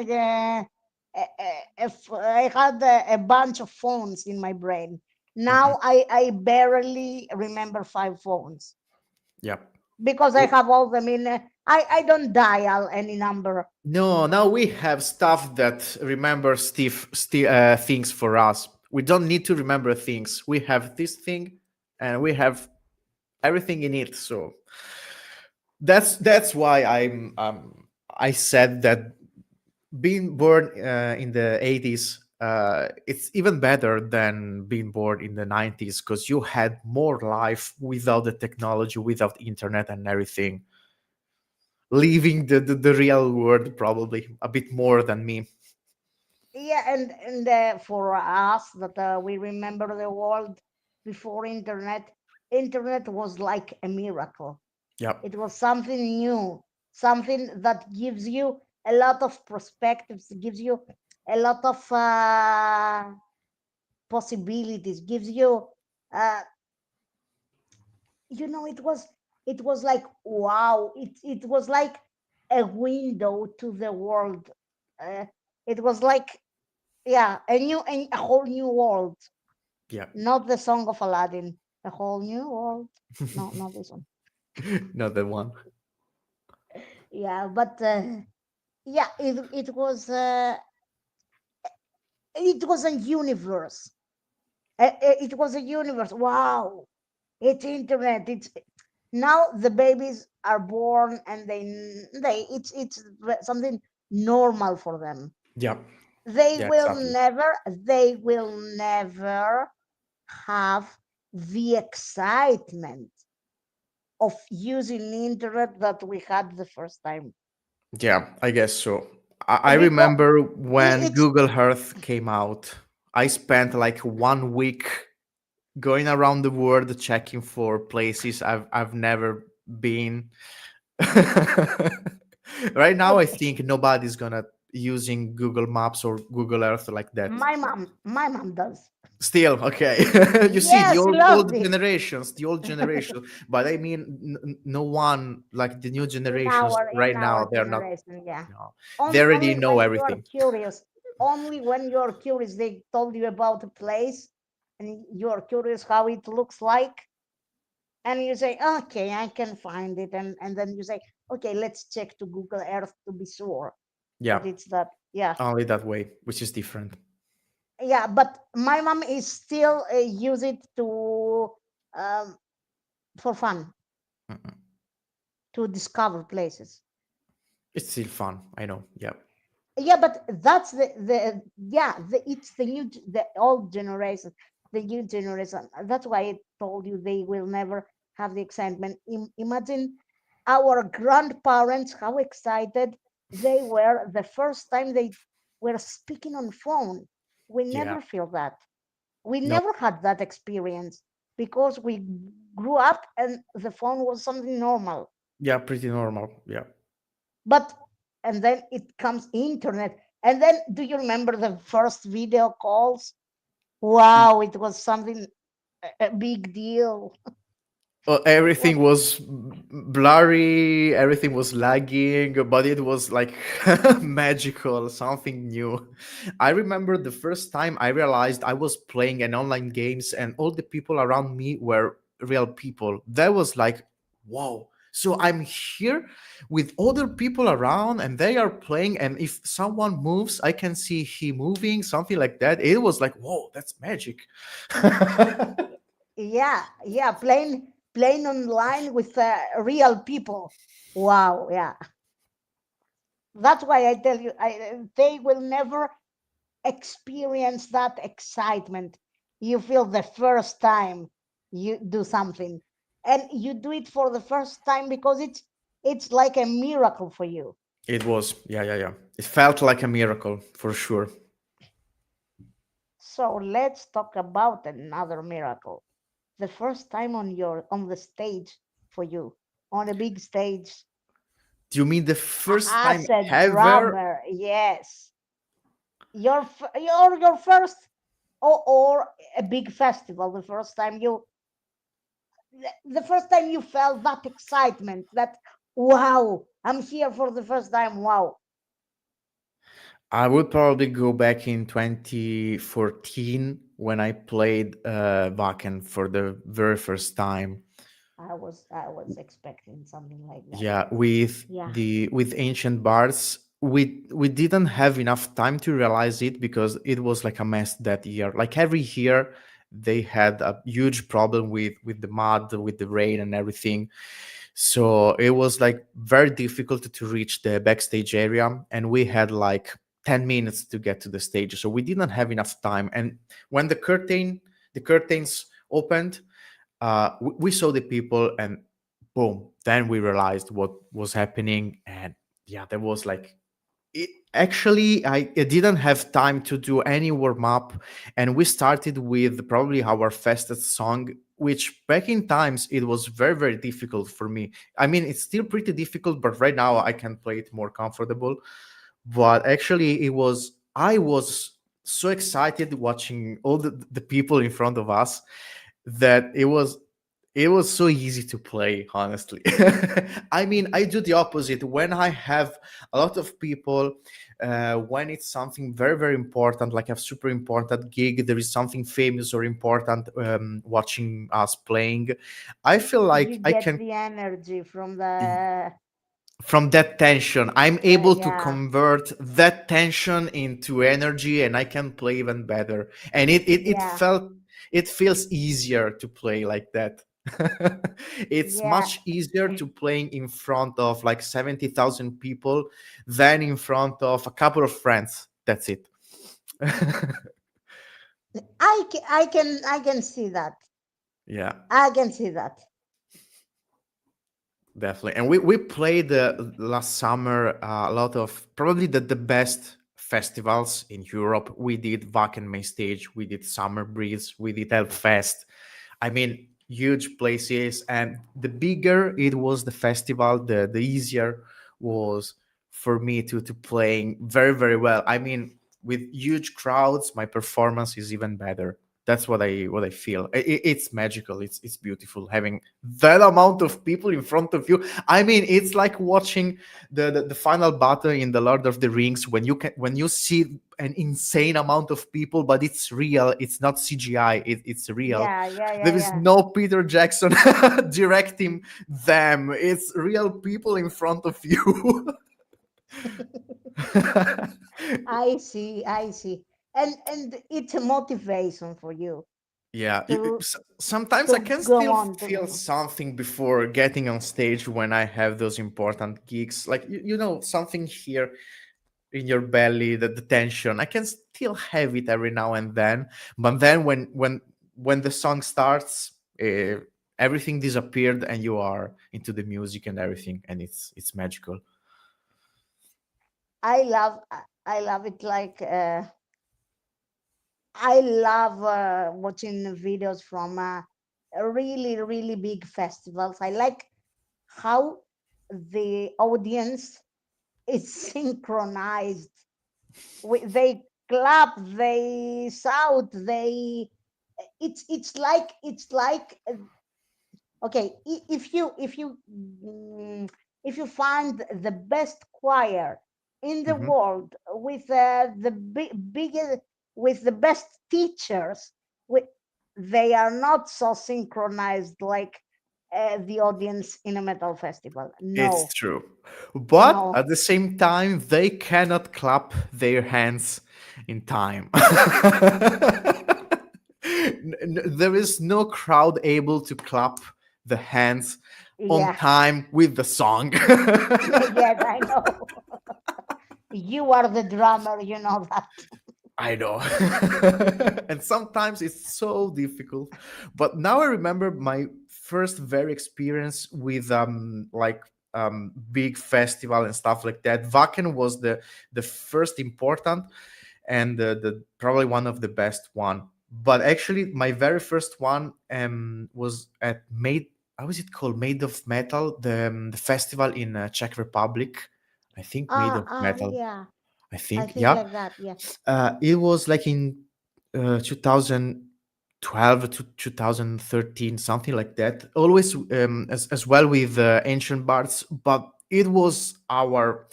I had a bunch of phones in my brain. Mhm. Now I barely remember 5 phones Yeah. because I have all them in. I don't dial any number. No, now we have stuff that remembers things for us. We don't need to remember things. We have this thing, and we have everything in it. So that's why I said that being born in the 80s, it's even better than being born in the 90s, because you had more life without the technology, without internet and everything, leaving the real world probably a bit more than me. Yeah, and for us that we remember the world before internet. Internet was like a miracle. Yep. It was something new, something that gives you a lot of perspectives, gives you a lot of possibilities, gives you, uh, it was like wow. It was like a window to the world. Uh, it was like, yeah, a whole new world. Yep. Not the Song of Aladdin, a whole new world. No, not this one. Not that one. Yeah, but yeah, it was a universe. It was a universe. Wow, it's internet. It's now the babies are born and it's something normal for them. Yep. They Yeah, will exactly. never, they will never have the excitement of using the internet that we had the first time. Yeah, I guess so. I Because remember when it's Google Earth came out, I spent like 1 week going around the world checking for places I've never been. Right now, I okay. think nobody's gonna using Google Maps or Google Earth like that. My mom does. Still, okay. You see, Yeah, she loves it. the old generation. But I mean, no one like the new in generations our in right our now. They're not. generation, yeah. No, they Only already know when you are everything. curious, only when you're curious, they told you about a place and you're curious how it looks like, and you say, okay, I can find it, and then you say, okay, let's check to Google Earth to be sure Yeah, that it's that. Yeah, only that way, which is different. yeah, but my mom is still use it to um, for fun, Mm-mm. to discover places. It's still fun. I know. Yeah. Yeah, but that's it's the old generation, the new generation. That's why I told you they will never have the excitement. Imagine our grandparents, how excited they were the first time they were speaking on phone. We Yeah. never feel that. We No. never had that experience because we grew up and the phone was something normal. Yeah, pretty normal. Yeah. But and then it comes internet. And then do you remember the first video calls? Wow, it was something a big deal. It Everything was was blurry, everything was lagging, but it was like magical, something new. I remember the first time I realized I was playing an online games and all the people around me were real people. That was like, whoa. So I'm here with other people around and they are playing, and if someone moves, I can see he moving, something like that. It was like, whoa, that's magic. yeah, yeah, playing online with real people. Wow, yeah. That's why I tell you, they will never experience that excitement you feel the first time you do something, and you do it for the first time because it's like a miracle for you. It was, yeah, yeah, yeah. It felt like a miracle for sure. So let's talk about another miracle. The first time on the stage for you, on a big stage, Do you mean the first time as a ever? drummer. Yes, your first, or a big festival, the first time you felt that excitement, that wow, I'm here for the first time. Wow. I would probably go back in 2014 when I played Wacken for the very first time. I was expecting something like that. Yeah, with Yeah, with ancient bards. We didn't have enough time to realize it because it was like a mess that year. Like every year, they had a huge problem with the mud, with the rain, and everything. So it was like very difficult to reach the backstage area, and we had like 10 minutes to get to the stage. So we didn't have enough time. And when the curtains opened, we saw the people, and boom, then we realized what was happening. And yeah, there was like it, actually I didn't have time to do any warm up, and we started with probably our fastest song, which back in times it was very very difficult for me. I mean, it's still pretty difficult, but right now I can play it more comfortable. But actually I was so excited watching all the people in front of us that it was so easy to play, honestly. I mean, I do the opposite when I have a lot of people. When it's something very very important, like a super important gig, there is something famous or important watching us playing. I feel you like I get can, the energy from the from that tension, I'm able to yeah, convert that tension into energy, and I can play even better. And yeah, it feels easier to play like that. It's yeah. much easier to playing in front of like 70,000 people than in front of a couple of friends. That's it. I can see that. Yeah. I can see that. Definitely. And we played last summer a lot of probably the best festivals in Europe. We did Wacken Main Stage, we did Summer Breeze, we did Hellfest. I mean, huge places. And the bigger it was the festival, the easier was for me to playing very, very well. I mean, with huge crowds, my performance is even better. That's what I feel. It's magical. It's beautiful having that amount of people in front of you. I mean, it's like watching the final battle in the Lord of the Rings when when you see an insane amount of people, but it's real. It's not CGI. It's real. Yeah, yeah, There yeah, is yeah. no Peter Jackson directing them. It's real people in front of you. I see. And it's a motivation for you Yeah, to sometimes I to can go still on feel to. something before getting on stage when I have those important gigs. Like you know, something here in your belly, the tension. I can still have it every now and then, but then when the song starts, everything disappeared, and you are into the music and everything, and it's magical. I love it like I love watching videos from really, really big festivals. I like how the audience is synchronized. They clap, they shout, they. It's like okay. If you find the best choir in the Hmm. world with the biggest, with the best teachers, with, they are not so synchronized like the audience in a metal festival. It's No, true. But no. at the same time, they cannot clap their hands in time. There is no crowd able to clap the hands on Yeah. time with the song. Yes, I know. You are the drummer, you know that. I know. And sometimes it's so difficult. But now I remember my first very experience with big festival and stuff like that. Wacken was the first important and the probably one of the best one. But actually my very first one was at Made, how is it called? Made of Metal, the festival in Czech Republic. I think Made of Metal. Yeah. I I think, think yeah. like that. Yeah. It was like in 2012 to 2013, something like that. Always as well with Ancient Bards, but it was our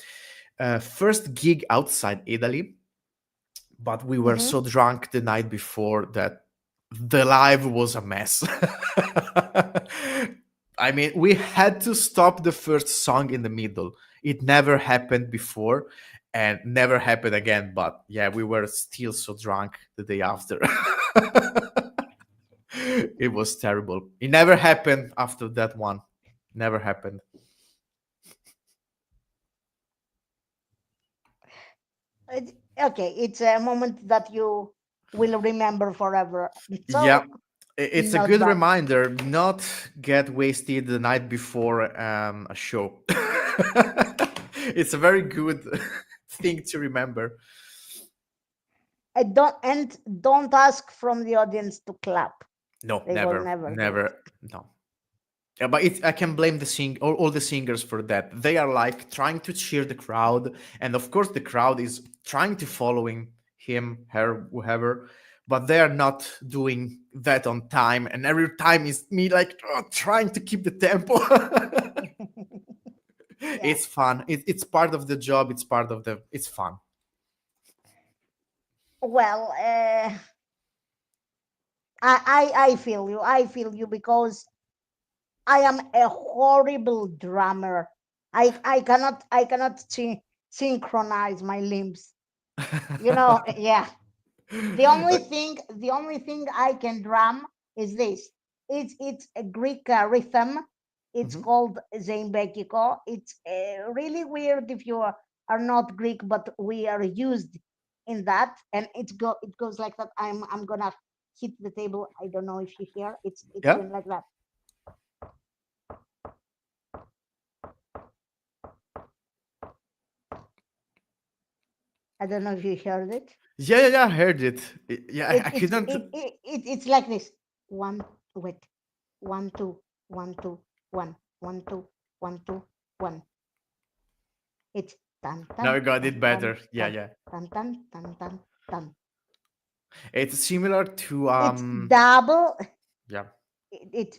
first gig outside Italy. But we were Hmm. so drunk the night before that the live was a mess. I mean, we had to stop the first song in the middle. It never happened before and never happened again. But yeah, we were still so drunk the day after. It was terrible. It never happened after that one. Never happened. Okay, it's a moment that you will remember forever. Yeah, So it's a not good bad. reminder not get wasted the night before a show. It's a very good thing to remember. Don't ask from the audience to clap. No, They will never, never do it. never, no. Yeah, but I can blame all the singers for that. They are like trying to cheer the crowd, and of course the crowd is trying to following him, her, whoever, but they are not doing that on time. And every time is me like trying to keep the tempo. Yeah. It's fun. It's part of the job. It's part of the. It's fun. Well, I feel you. I feel you because I am a horrible drummer. I cannot synchronize my limbs. You know, yeah. The only thing I can drum is this. It's a Greek rhythm. It's Mhm. called Zembekiko. It's really weird if you are not Greek, but we are used in that, and it goes like that. I'm gonna hit the table. I don't know if you hear. It's Yeah. going like that. I don't know if you heard it. Yeah, yeah, yeah. I heard it. Yeah, It I it's couldn't. it's like this. One, wait, one two, one two, one, one two, one two, one. It's tan Now tan I got tan it tan better. Yeah, tan yeah. tan tan tan tan tan. It's similar to It's double. yeah, It's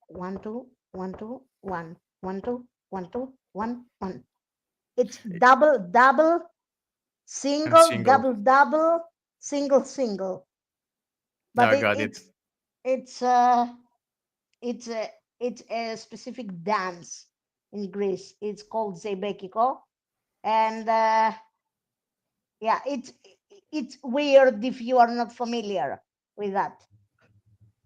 one two one two one one two one two one one. It's double double and single single. double double single single. Now But I got it. it's uh it's a it's a specific dance in Greece. It's called Zebekiko, and yeah, it's weird if you are not familiar with that.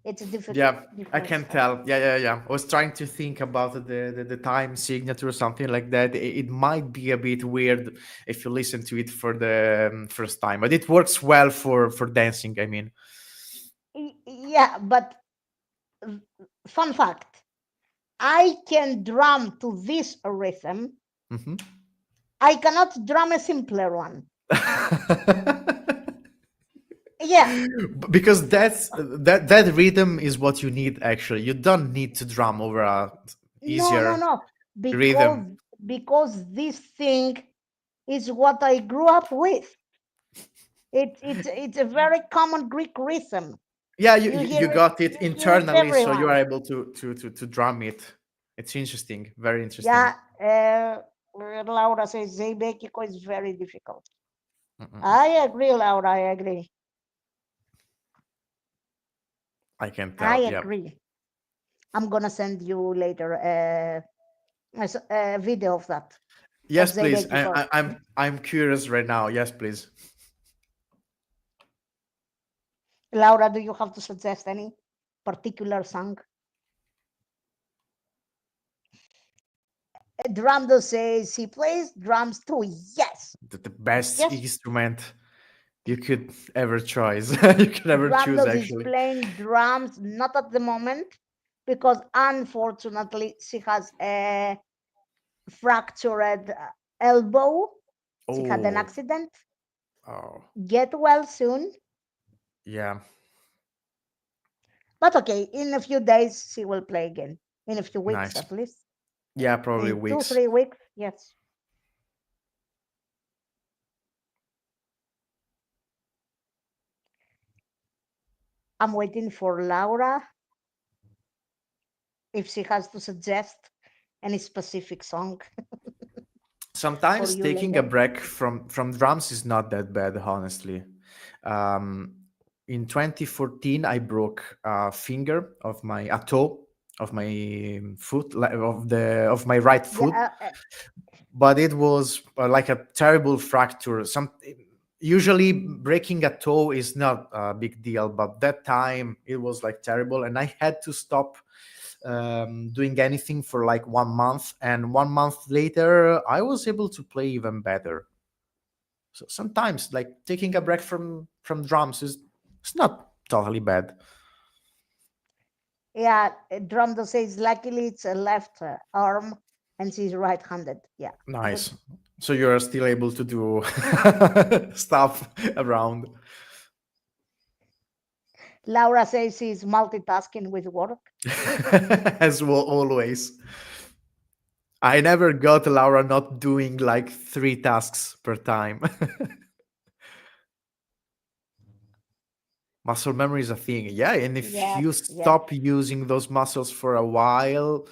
It's a Yeah, I different can style. tell. Yeah, yeah, yeah. I was trying to think about the time signature or something like that. It might be a bit weird if you listen to it for the first time, but it works well for dancing. I mean, Yeah, but uh, fun fact: I can drum to this rhythm. hmm. I cannot drum a simpler one. Yeah, Because that rhythm is what you need. Actually, you don't need to drum over a no, no, easier no, because rhythm. this thing is what I grew up with. It's a very common Greek rhythm. Yeah, You you got it you hear it internally, so you are everyone. able to drum it. It's interesting, very interesting. Yeah, Laura says Zeybekiko is very difficult. Mm-mm. I agree, Laura. I agree. I can I tell. Yeah. agree. I'm gonna send you later a video of that of Yes, please. Zeybekiko. I'm curious right now. Yes, please. Laura, do you have to suggest any particular song? Drumdo says he plays drums too. Yes, The best yes. instrument you could ever choose. You could ever choose, Drumdos is actually. playing drums, not at the moment, because unfortunately she has a fractured elbow. She had an Oh, accident. oh, Get well soon. yeah, But okay, in a few days she will play again. In a few weeks nice. at least. Yeah, probably In two, weeks. 3 weeks, yes. I'm waiting for Laura if she has to suggest any specific song for Sometimes you taking a later. break from drums is not that bad, honestly. Um, in 2014, I broke a finger of my a toe of my foot, of my right Yeah, foot, but it was like a terrible fracture. Some usually breaking a toe is not a big deal, but that time it was like terrible, and I had to stop doing anything for like 1 month, and 1 month later I was able to play even better. So sometimes like taking a break from drums is it's not totally bad. yeah. Drumdo says luckily it's a left arm and she's right-handed. Yeah, good. Nice. So you're still able to do stuff around. Laura says she's multitasking with work. As well, always. I never got Laura not doing like 3 tasks per time. Muscle memory is a thing. Yeah, and if Yes, you yes. stop using those muscles for a while,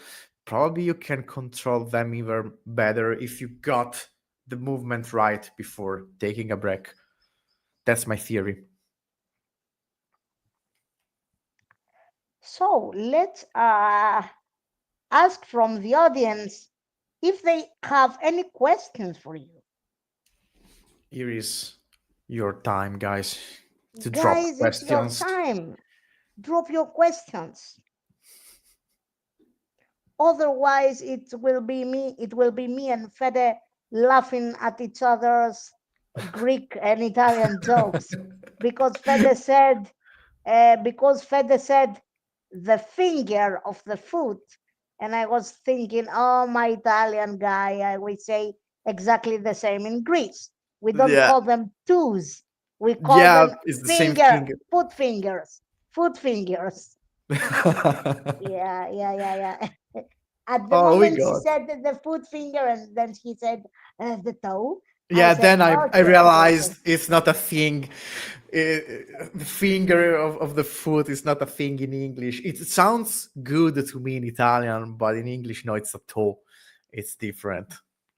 probably you can control them even better if you got the movement right before taking a break. That's my theory. So let's ask from the audience if they have any questions for you. Here is your time, guys, to drop Guys, it's your questions. time. Drop your questions. Otherwise, it will be me and Fede laughing at each other's Greek and Italian jokes because Fede said the finger of the foot, and I was thinking, oh, my Italian guy, I would say exactly the same in Greece. We don't Yeah, call them toes, we call yeah, them it's the same finger, thing. foot fingers, foot fingers. Yeah, yeah, yeah, yeah. At the Oh, we moment she got. said that the foot finger, and then she said the toe. I Yeah, said, then I okay, okay, okay. realized it's not a thing. The finger of the foot is not a thing in English. It sounds good to me in Italian, but in English, no, it's a toe. It's different.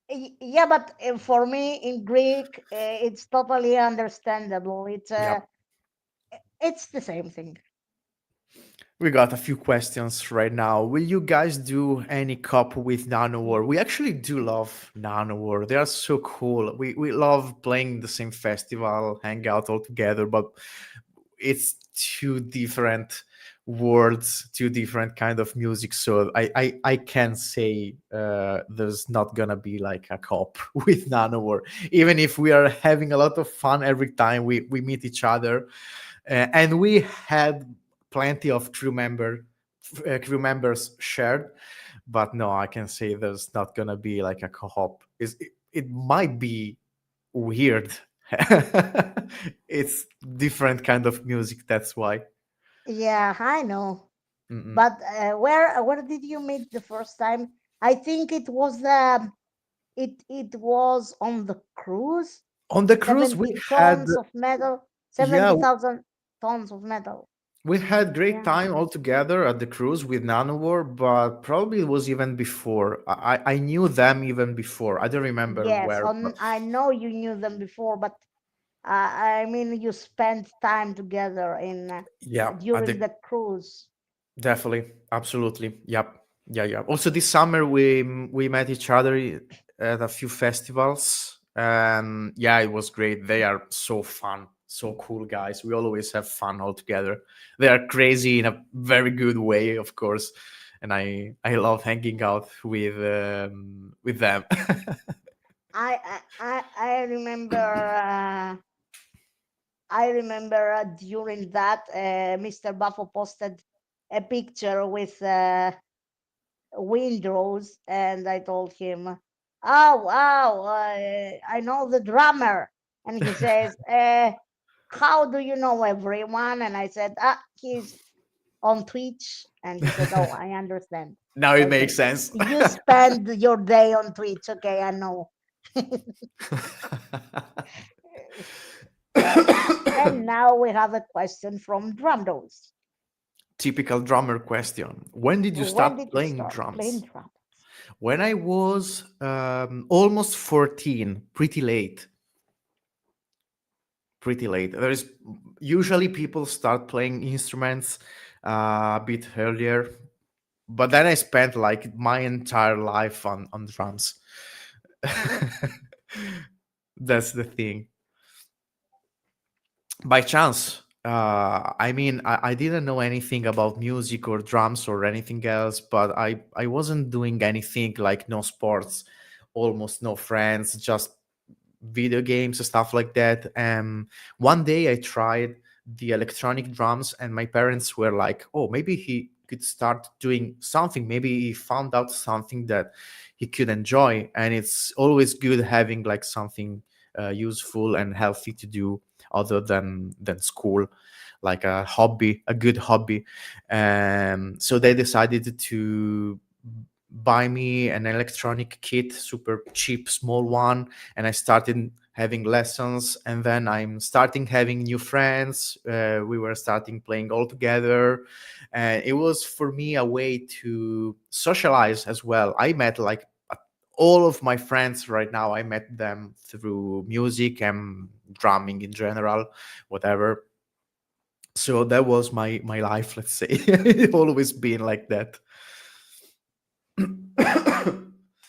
Yeah, but for me in Greek, it's totally understandable. Yep. It's the same thing. We got a few questions right now. Will you guys do any cup with Nano War? We actually do love Nano War. They are so cool. We love playing the same festival, hang out all together, but it's two different worlds, two different kind of music. So I can say there's not gonna be like a cop with Nano War, even if we are having a lot of fun every time we meet each other. And we had plenty of crew members shared, but no, I can say there's not gonna be like a co-op. It might be weird It's different kind of music. That's why. Yeah, I know. Mm-mm. But where did you meet the first time? I think it was on the cruise. On the cruise, 70 had tons of metal, yeah, 70,000 tons of metal. we had great Yeah. time all together at the cruise with Nanowar, but probably it was even before. I knew them even before. I don't remember Yes, where, but I know you knew them before, but I mean you spent time together in yeah, at during the the cruise. definitely, absolutely. Yep. Yeah, yeah. Also, this summer we met each other at a few festivals, and yeah, it was great. They are so fun, so cool guys. We always have fun all together. They are crazy in a very good way, of course, and I love hanging out with them. I remember during that Mr. Buffo posted a picture with Windrose, and I told him, "Oh wow, I know the drummer." And he says, "How do you know everyone?" And I said, "Ah, he's on Twitch." And he said, "Oh, I understand. Now it makes Okay, sense. you spend your day on Twitch. Okay, I know." And now we have a question from Drumdos. Typical drummer question. When did you When start did you playing start playing drums? drums? When I was almost 14, pretty late. Pretty late. There is usually people start playing instruments a bit earlier, but then I spent like my entire life on drums. That's the thing. By chance. I mean, I didn't know anything about music or drums or anything else, but I wasn't doing anything like no sports, almost no friends, just video games and stuff like that. One day I tried the electronic drums, and my parents were like, "Oh, maybe he could start doing something. Maybe he found out something that he could enjoy." And it's always good having like something useful and healthy to do other than school, like a hobby, a good hobby. So they decided to buy me an electronic kit, super cheap, small one, and I started having lessons. And then I'm starting having new friends. We were starting playing all together, and it was for me a way to socialize as well. I met like all of my friends right now. I met them through music and drumming in general, whatever. So that was my life, let's say. It's always been like that.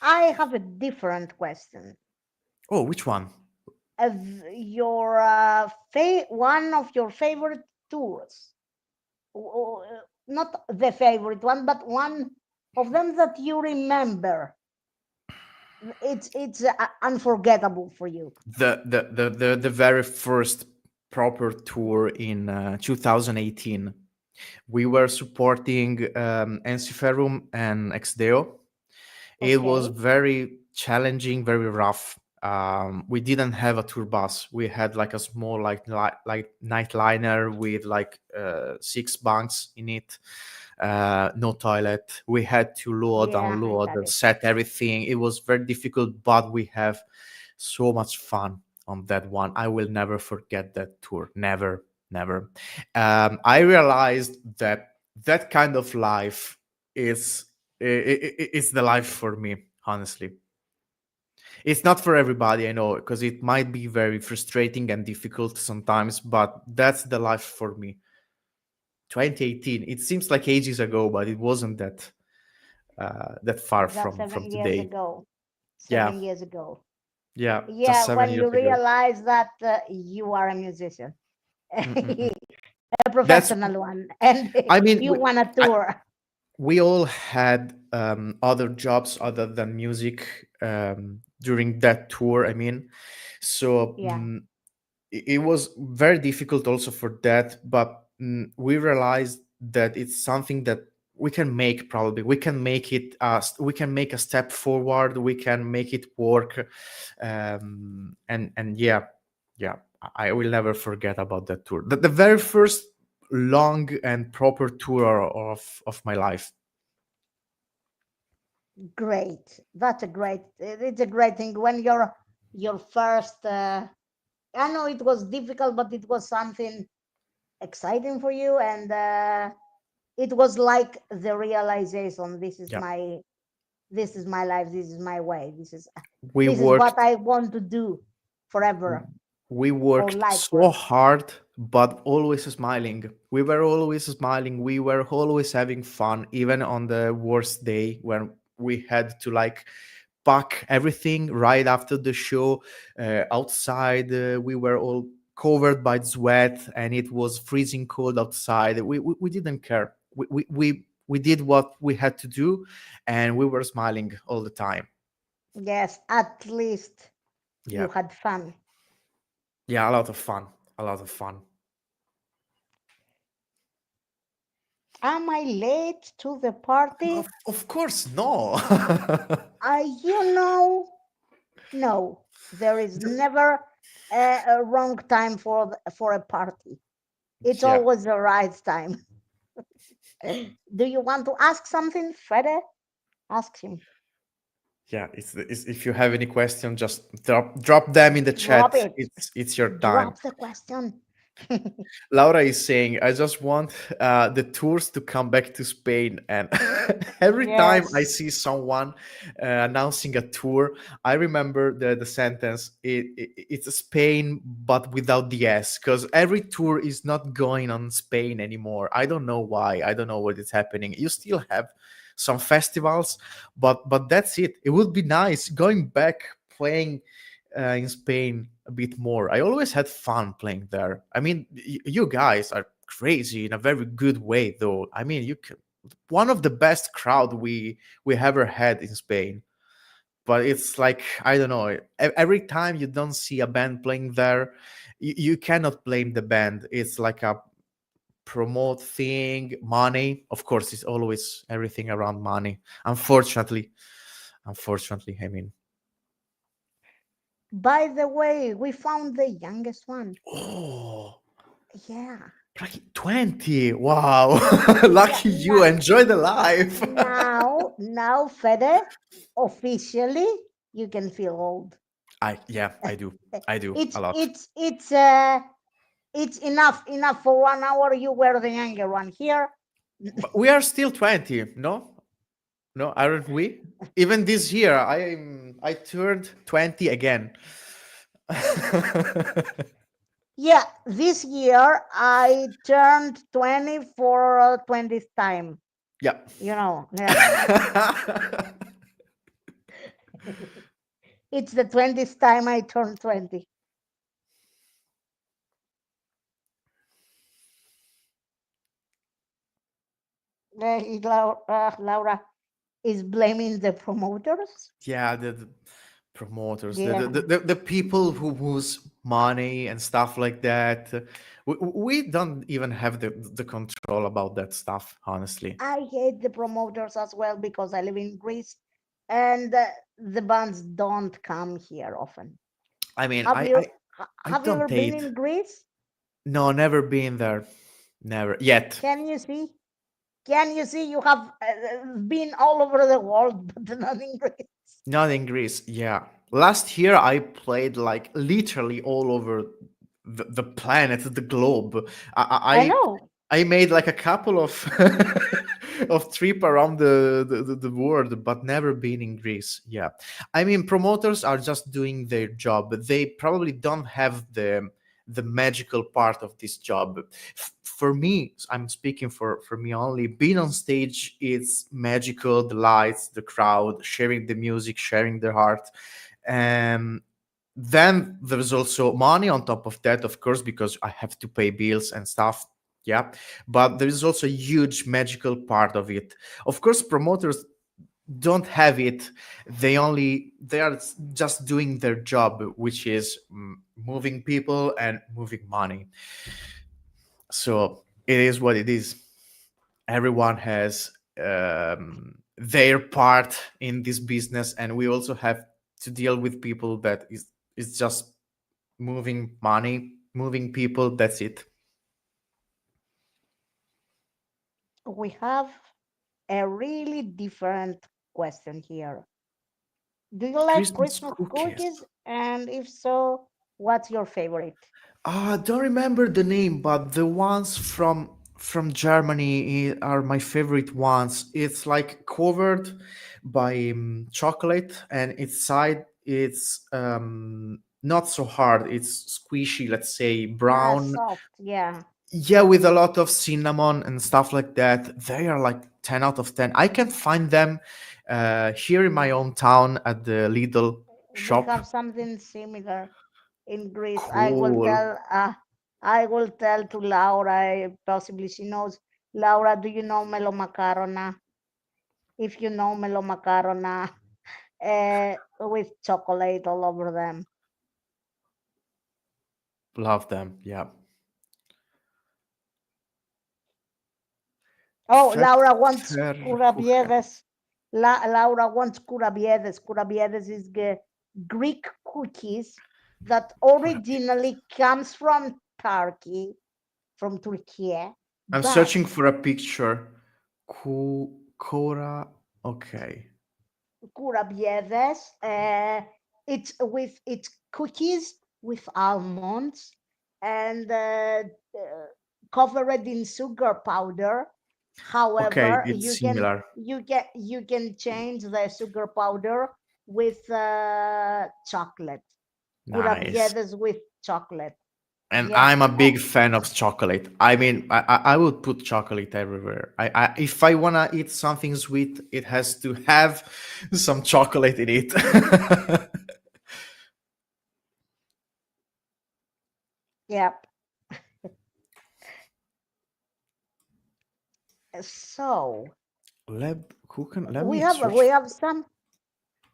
I have a different question. Oh, which one? Your one of your favorite tours, not the favorite one, but one of them that you remember. It's unforgettable for you. The very first proper tour in 2018. We were supporting Ensiferum and Exdeo. It was Okay. very challenging, very rough. We didn't have a tour bus. We had like a small like nightliner with like 6 bunks in it. No toilet. We had to load, Yeah, I unload, got and it. set everything. It was very difficult, but we have so much fun on that one. I will never forget that tour. Never, never. I realized that that kind of life is it's the life for me. Honestly, it's not for everybody. I know because it might be very frustrating and difficult sometimes, but that's the life for me. 2018. It seems like ages ago, but it wasn't that far That's from 7 years today. ago. Yeah, 7 years ago. yeah, just Yeah, 7 years when you ago. realize that you are a musician, Mm-mm-mm. a That's. professional one, and I mean, you want to tour. we all had other jobs other than music during that tour. I mean, so Yeah, it was very difficult also for that. But we realized that it's something that we can make. Probably we can make it. We can make a step forward. We can make it work. And yeah, Yeah, I will never forget about that tour. The very first long and proper tour of my life. Great. That's a great. It's a great thing when your first. I know it was difficult, but it was something exciting for you, and it was like the realization. Yeah, This is my life. This is my way. we This is what worked I want to do forever we or worked life so forever. hard, but always smiling. We were always smiling. We were always having fun, even on the worst day when we had to like pack everything right after the show. Outside, we were all covered by sweat, and it was freezing cold outside. We didn't care. We did what we had to do, and we were smiling all the time. Yes, at least Yeah, you had fun. yeah, a lot of fun, a lot of fun. Am I late to the party? Of course, no. You know, no, there is never a wrong time for a party. It's Yeah, always the right time. Do you want to ask something, Fede? Ask him. yeah. If you have any question, just drop them in the Drop chat. it. It's your time. Drop the question. Laura is saying, I just want the tours to come back to Spain. And every time I Yes. see someone announcing a tour, I remember the sentence, it's Spain, but without the S, because every tour is not going on Spain anymore. I don't know why. I don't know what is happening. You still have some festivals, but that's it. It would be nice going back playing in Spain a bit more. I always had fun playing there. I mean, you guys are crazy in a very good way, though. I mean, you can, one of the best crowd we ever had in Spain. But it's like I don't know. Every time you don't see a band playing there, you cannot blame the band. It's like a promote thing, money. Of course, it's always everything around money. Unfortunately, I mean. By the way, we found the youngest one. Oh, Yeah. lucky 20. Wow. Yeah. Lucky you. Enjoy the life. Now, Fede, officially, you can feel old. Yeah, I do. I do It's a lot. it's it's uh it's enough for 1 hour. You were the younger one here. But we are still 20, no? No, aren't we? Even this year, I turned 20 again. Yeah, this year I turned 20 for 20th time. Yeah. Yeah. It's the 20th time I turned 20. Laura is blaming the promoters. Yeah, the promoters, Yeah, the people who lose money and stuff like that. We don't even have the control about that stuff, honestly. I hate the promoters as well because I live in Greece and the bands don't come here often. I mean, Have you I have you don't ever been hate. in Greece? No, never been there. Never yet. Can you see? Can you see you have been all over the world, but not in Greece? Not in Greece. Yeah. Last year I played like literally all over the planet, the globe. I I know. I made like a couple of of trip around the world, but never been in Greece. Yeah. I mean, promoters are just doing their job. They probably don't have the magical part of this job. For me, I'm speaking for me only. Being on stage is magical. The lights, the crowd, sharing the music, sharing the heart. Um, then there's also money on top of that, of course, because I have to pay bills and stuff. Yeah, but there is also a huge magical part of it. Of course, promoters don't have it. They are just doing their job, which is moving people and moving money. So it is what it is. Everyone has their part in this business, and we also have to deal with people that is just moving money, moving people. That's it. We have a really different question here. Do you like Christmas Christmas cookies. cookies? And if so, what's your favorite? I don't remember the name, but the ones from Germany are my favorite ones. It's like covered by chocolate, and its side it's not so hard. It's squishy, let's say brown. Soft, yeah. Yeah, with a lot of cinnamon and stuff like that. They are like 10 out of 10. I can find them here in my own town at the Lidl We shop. have something similar in Greece. Cool. I will tell to Laura, possibly she knows. Laura, do you know melomacarona? If you know melomacarona, with chocolate all over them. Love them. Yeah. Oh, Laura wants Pfefferkuchen. curabiedes. Laura wants curabiedes. Curabiedes is the Greek cookies that originally comes from Turkey, from Turkey, I'm but searching for a picture. Kora. Okay. curabiedes, it's cookies with almonds and covered in sugar powder. Okay, However, it's similar. you can change the sugar powder with chocolate. Nice. Curabiedes with chocolate. And Yeah. I'm a big fan of chocolate. I mean, I would put chocolate everywhere. If I wanna eat something sweet, it has to have some chocolate in it. Yep. So Lebkuchen. Let we me have search.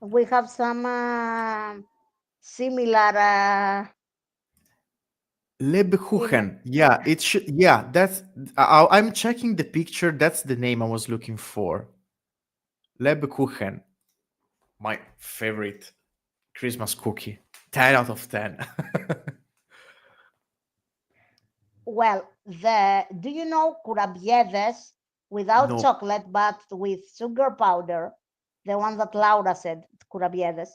we have some similar in Lebkuchen. Yeah, it should. Yeah, that's. I'm checking the picture. That's the name I was looking for. Lebkuchen. My favorite Christmas cookie. 10 out of 10. well, the do you know curabiedes without No, chocolate but with sugar powder? The one that Laura said, curabiedes,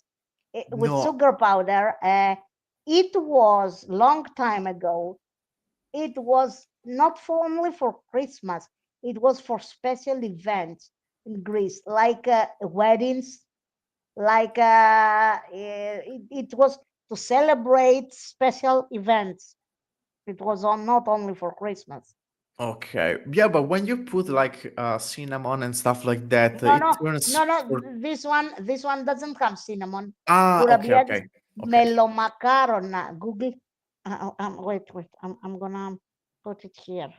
with no. sugar powder. It was long time ago. It was not for only for Christmas. It was for special events in Greece, like weddings, like it was to celebrate special events. It was on not only for Christmas. Okay. Yeah, but when you put like cinnamon and stuff like that, No, it no, turns no, no. for. This one doesn't have cinnamon. Ah, okay, Curabiedes okay, okay. melomacarona. Google. Wait. I'm gonna put it here.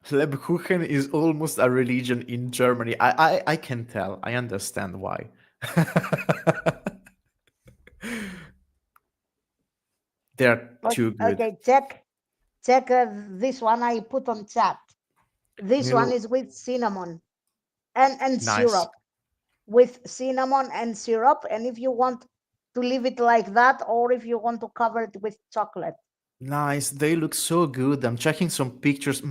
Lebkuchen is almost a religion in Germany. I can tell. I understand why. They're too good. Okay, check this one I put on chat. This one Mil- is with cinnamon and nice. syrup. With cinnamon and syrup. And if you want to leave it like that, or if you want to cover it with chocolate. Nice. They look so good. I'm checking some pictures.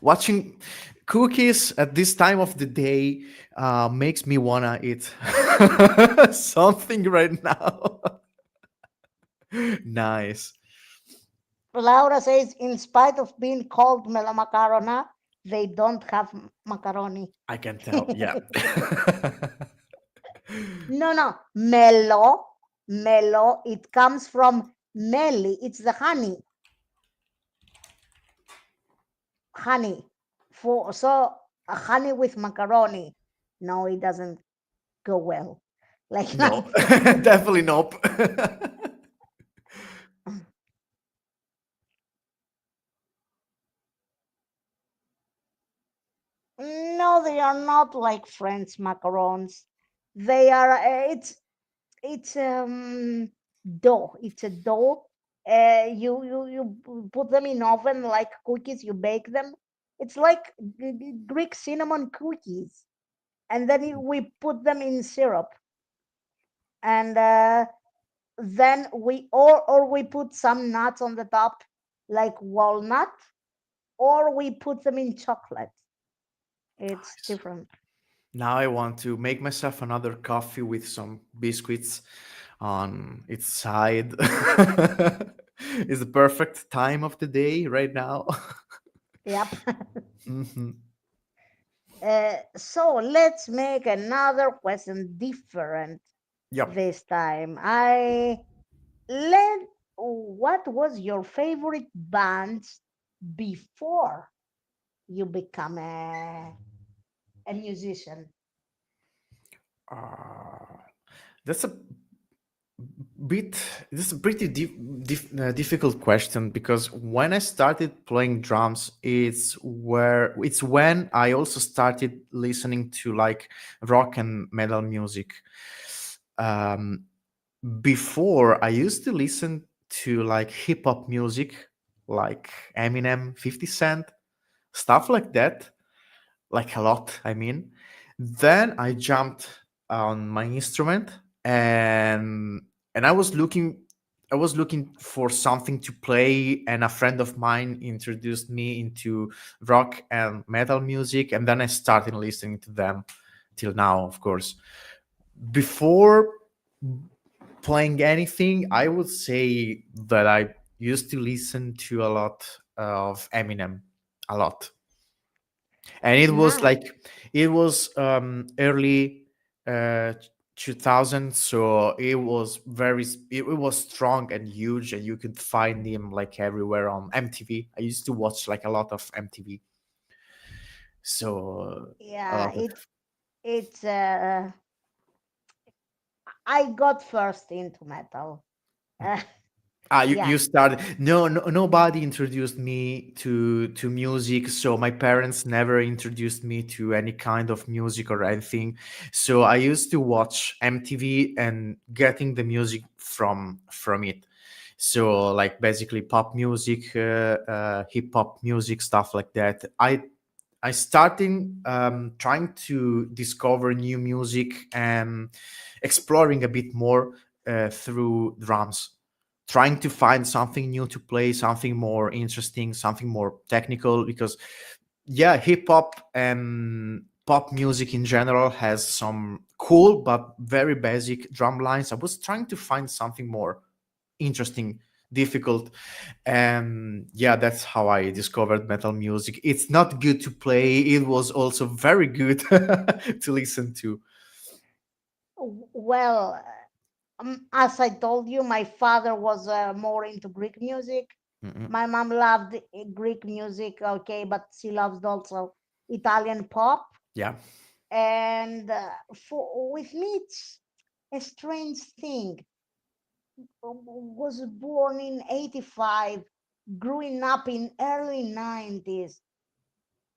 Watching cookies at this time of the day makes me wanna eat something right now. Nice. Laura says, in spite of being called melomacarona, they don't have macaroni. I can tell. Yeah. No, melo. It comes from meli. It's the honey. For so a honey with macaroni. No, it doesn't go well. Like Nope. Definitely nope. no, they are not like French macarons. They are. It's dough. It's a dough. You put them in oven like cookies. You bake them. It's like Greek cinnamon cookies, and then we put them in syrup. And then or we put some nuts on the top, like walnut, or we put them in chocolate. It's Nice. different. Now I want to make myself another coffee with some biscuits on its side. It's the perfect time of the day right now. Yep. Hmm. So let's make another question different Yep. this time. I let What was your favorite band before you become a musician? Uh, that's a bit. This is a pretty difficult question because when I started playing drums, it's when I also started listening to like rock and metal music. Um, Before I used to listen to like hip hop music, like Eminem, 50 Cent, stuff like that, like a lot, I mean. Then I jumped on my instrument, and I was looking for something to play, and a friend of mine introduced me into rock and metal music, and then I started listening to them till now, of course. Before playing anything, I would say that I used to listen to a lot of Eminem, a lot. And it was Nice. like it was early 2000, so it was strong and huge, and you could find him like everywhere on MTV. I used to watch like a lot of MTV, so a Yeah, lot of. it's I got first into metal. Uh, Ah, you, yeah. you started. No, no, nobody introduced me to music. So my parents never introduced me to any kind of music or anything. So I used to watch MTV and getting the music from it. So like basically pop music, hip hop music, stuff like that. I started trying to discover new music and exploring a bit more through drums, trying to find something new to play, something more interesting, something more technical. Because yeah, hip hop and pop music in general has some cool but very basic drum lines. I was trying to find something more interesting, difficult, and yeah, that's how I discovered metal music. It's not good to play, it was also very good to listen to. Well, as I told you, my father was more into Greek music. Mm-mm. My mom loved Greek music, okay, but she loves also Italian pop. Yeah. And for with me, it's a strange thing. Was born in '85, growing up in early '90s,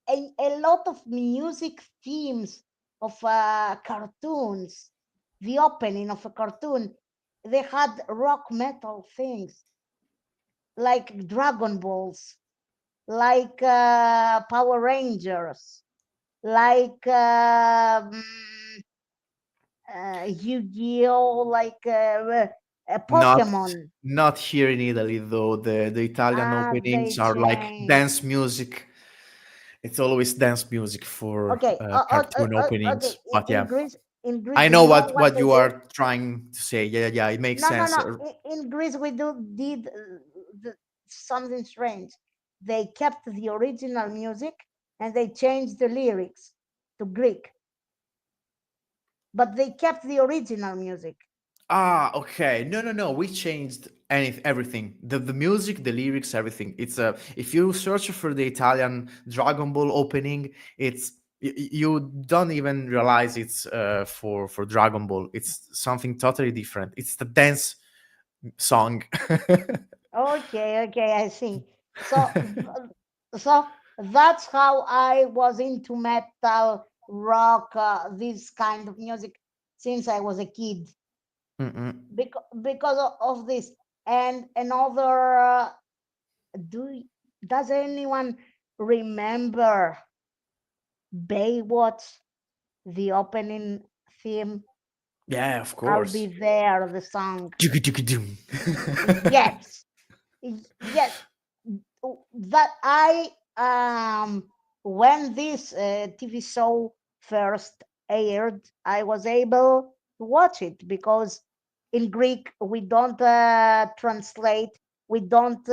and a lot of music themes of cartoons. The opening of a cartoon, they had rock metal things like Dragon Balls, like Power Rangers, like Yu-Gi-Oh, like not Pokemon. not here in Italy though. The Italian They openings are like changed. dance music. It's always dance music for Okay, cartoon okay. openings, but yeah, In Greece, I you know know what what what they you did? are trying to say. Yeah, yeah, it makes No, no, sense. no. In Greece, we did something strange. They kept the original music and they changed the lyrics to Greek, but they kept the original music. Ah, okay. No, no, no. We changed everything. The music, the lyrics, everything. It's if you search for the Italian Dragon Ball opening, it's you don't even realize it's for Dragon Ball. It's something totally different. It's the dance song. Okay, okay, I see. So, so that's how I was into metal, rock, this kind of music since I was a kid. Mm-mm. Because of this. And another, do does anyone remember Baywatch, the opening theme? Yeah, of I'll course. Be There, the song. Doom. Yes, yes, that I when this TV show first aired, I was able to watch it because in Greek we don't translate, we don't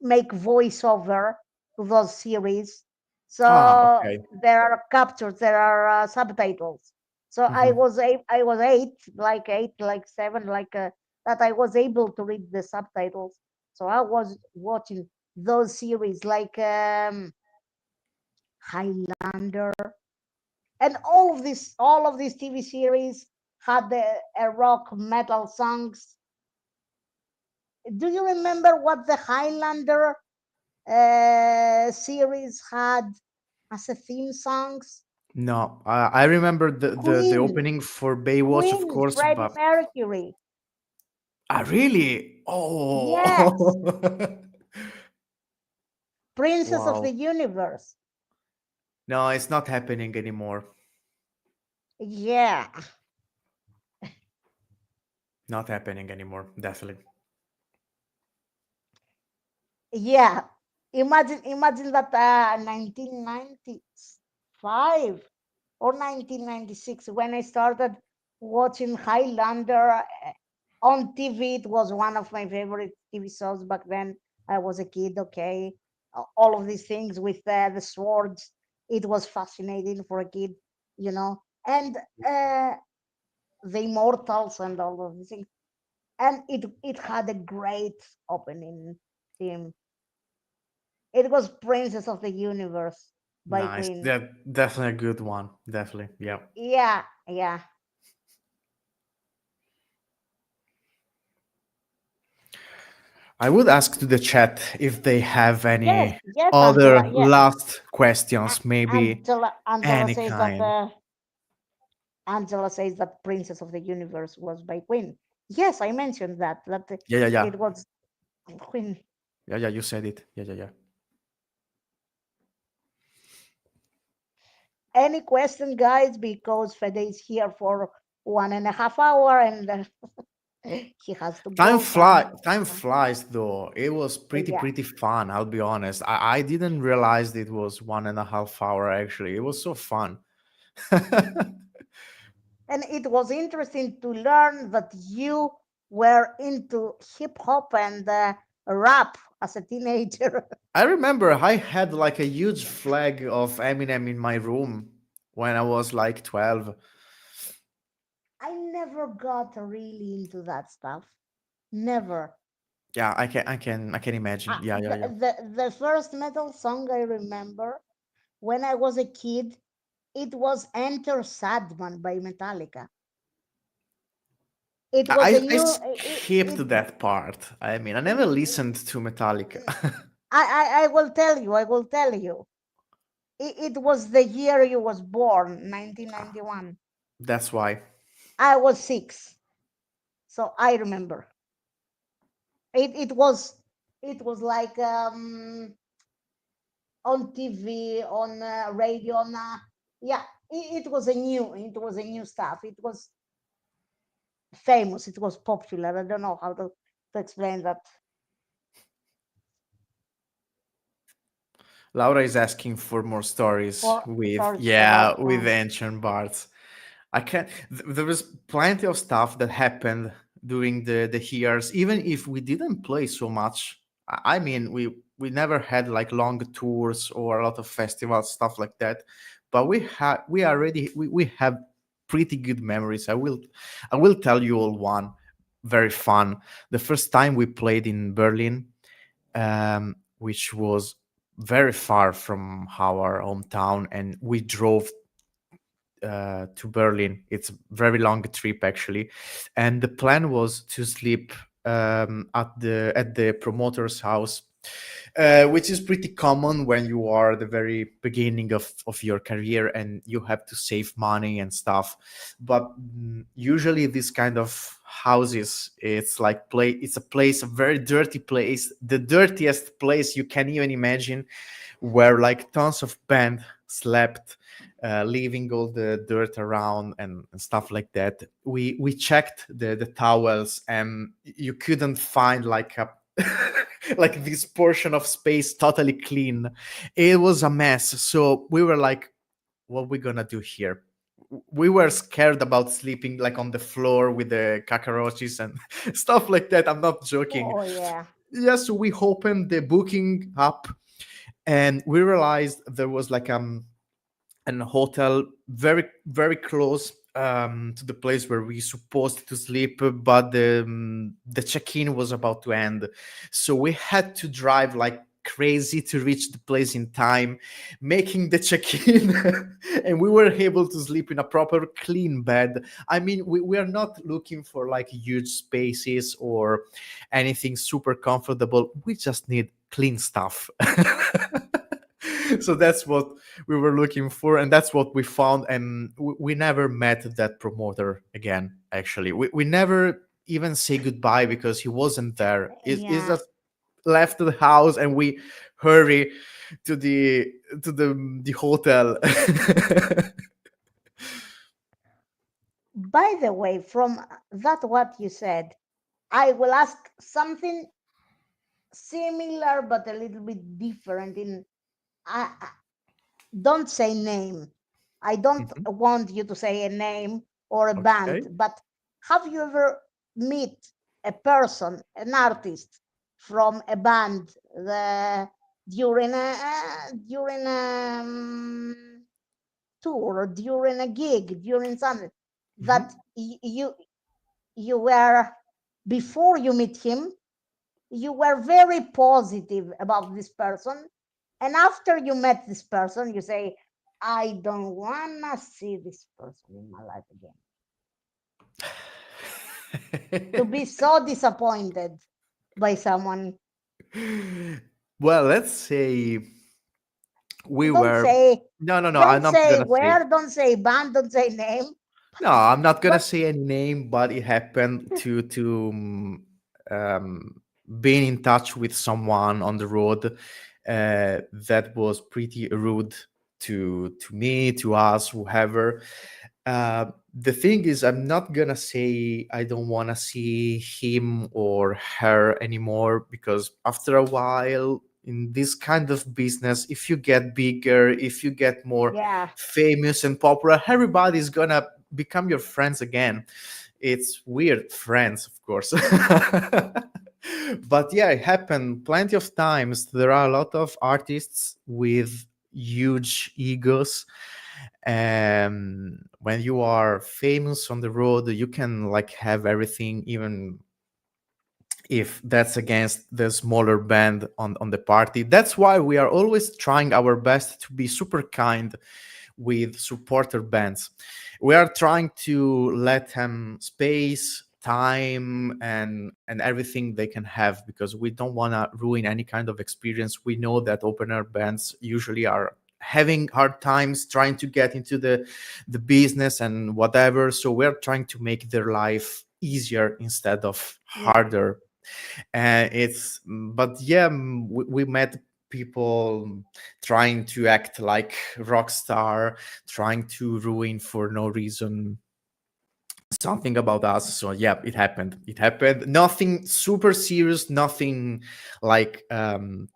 make voiceover to those series, Ah, so okay. there are captures, there are subtitles. So Hmm. I was eight, like seven, that I was able to read the subtitles. So I was watching those series like Highlander, and all of these TV series had a rock metal songs. Do you remember what the Highlander series had as a theme songs? No, I remember the Queen, opening for Baywatch, of Queen, course, Freddie but Mercury. really, Yes, oh, Princess of the wow. Universe. No, it's not happening anymore. Yeah, Not happening anymore. Definitely. yeah. Imagine that 1995 or 1996 when I started watching Highlander on TV. It was one of my favorite TV shows back then. I was a kid, okay. All of these things with the swords, it was fascinating for a kid, you know. And uh, the immortals and all of these things. And it had a great opening theme. It was Princess of the Universe by Nice. Queen. That definitely a good one. Definitely. Yeah. Yeah, yeah. I would ask to the chat if they have Yes, any yes, other Angela. Yeah, last questions, maybe Angela any says that kind. Princess of the Universe was by Queen. Yes, I mentioned that Yeah, yeah, yeah. it was Queen. Yeah, yeah, you said it. Yeah, yeah, yeah. Any question, guys? Because Fede is here for 1.5 hours and he has to go Time flies though. It was yeah. pretty fun, I'll be honest. I didn't realize it was 1.5 hour actually. It was so fun. And it was interesting to learn that you were into hip hop and rap as a teenager. I remember I had like a huge flag of Eminem in my room when I was like 12. I never got really into that stuff. Never. Yeah, I can imagine. Yeah, yeah, yeah. The first metal song I remember when I was a kid, it was Enter Sadman by Metallica. It was a I new. skipped that part. I mean, I never listened to Metallica. I will tell you. I will tell you. It was the year you was born, 1991. That's why. I was 6, so I remember. It was like on TV, on radio, on yeah. It was a new stuff. It was famous. It was popular. I don't know how to explain that. Laura is asking for more stories For with, stories yeah, about with ancient bards. I can. There was plenty of stuff that happened during the years, even if we didn't play so much. I mean, we never had like long tours or a lot of festivals, stuff like that. But we have pretty good memories. I will tell you all one very fun. The first time we played in Berlin, which was very far from our hometown, and we drove to Berlin. It's a very long trip actually, and the plan was to sleep at the promoter's house, which is pretty common when you are the very beginning of your career and you have to save money and stuff. But usually this kind of houses, it's like it's a place, a very dirty place, the dirtiest place you can even imagine, where like tons of band slept. leaving all the dirt around and stuff like that. We checked the towels, and you couldn't find like a like this portion of space totally clean. It was a mess. So we were like, what we gonna do here? We were scared about sleeping like on the floor with the cockroaches and stuff like that. I'm not joking. Oh yeah. Yes, so we opened the booking app, and we realized there was like an hotel very close to the place where we supposed to sleep, but the check-in was about to end, so we had to drive like crazy to reach the place in time, making the check-in. And we were able to sleep in a proper clean bed. I mean, we are not looking for like huge spaces or anything super comfortable. We just need clean stuff. So that's what we were looking for, and that's what we found. And we never met that promoter again. Actually, we never even say goodbye because he wasn't there. He Yeah. just left the house, and we hurry to the hotel. By the way, from that what you said, I will ask something similar but a little bit different. In don't say name. I don't Mhm. want you to say a name or a band, Okay. but have you ever meet a person, an artist from a band during a tour, during a gig, during something Mhm. that you were before you meet him, you were very positive about this person, and after you met this person you say, I don't wanna see this person in my life again, to be so disappointed by someone. Well, let's say we Don't were. say, No, I'm don't not say gonna say. where, don't say band, don't say name, No, I'm not gonna but say any name, but it happened um, being in touch with someone on the road that was pretty rude to me, to us, whoever. The thing is, I'm not gonna say I don't wanna see him or her anymore, because after a while in this kind of business, if you get bigger, if you get more yeah, famous and popular, everybody's gonna become your friends again. It's weird, friends, of course. But yeah, it happened plenty of times. There are a lot of artists with huge egos, and when you are famous on the road, you can like have everything, even if that's against the smaller band on the party. That's why we are always trying our best to be super kind with supporter bands. We are trying to let them space, time, and everything they can have, because we don't want to ruin any kind of experience. We know that opener bands usually are having hard times trying to get into the business and whatever, so we're trying to make their life easier instead of yeah, harder. And it's but yeah, we met people trying to act like rock star, trying to ruin for no reason something about us. So yeah, it happened, nothing super serious, nothing like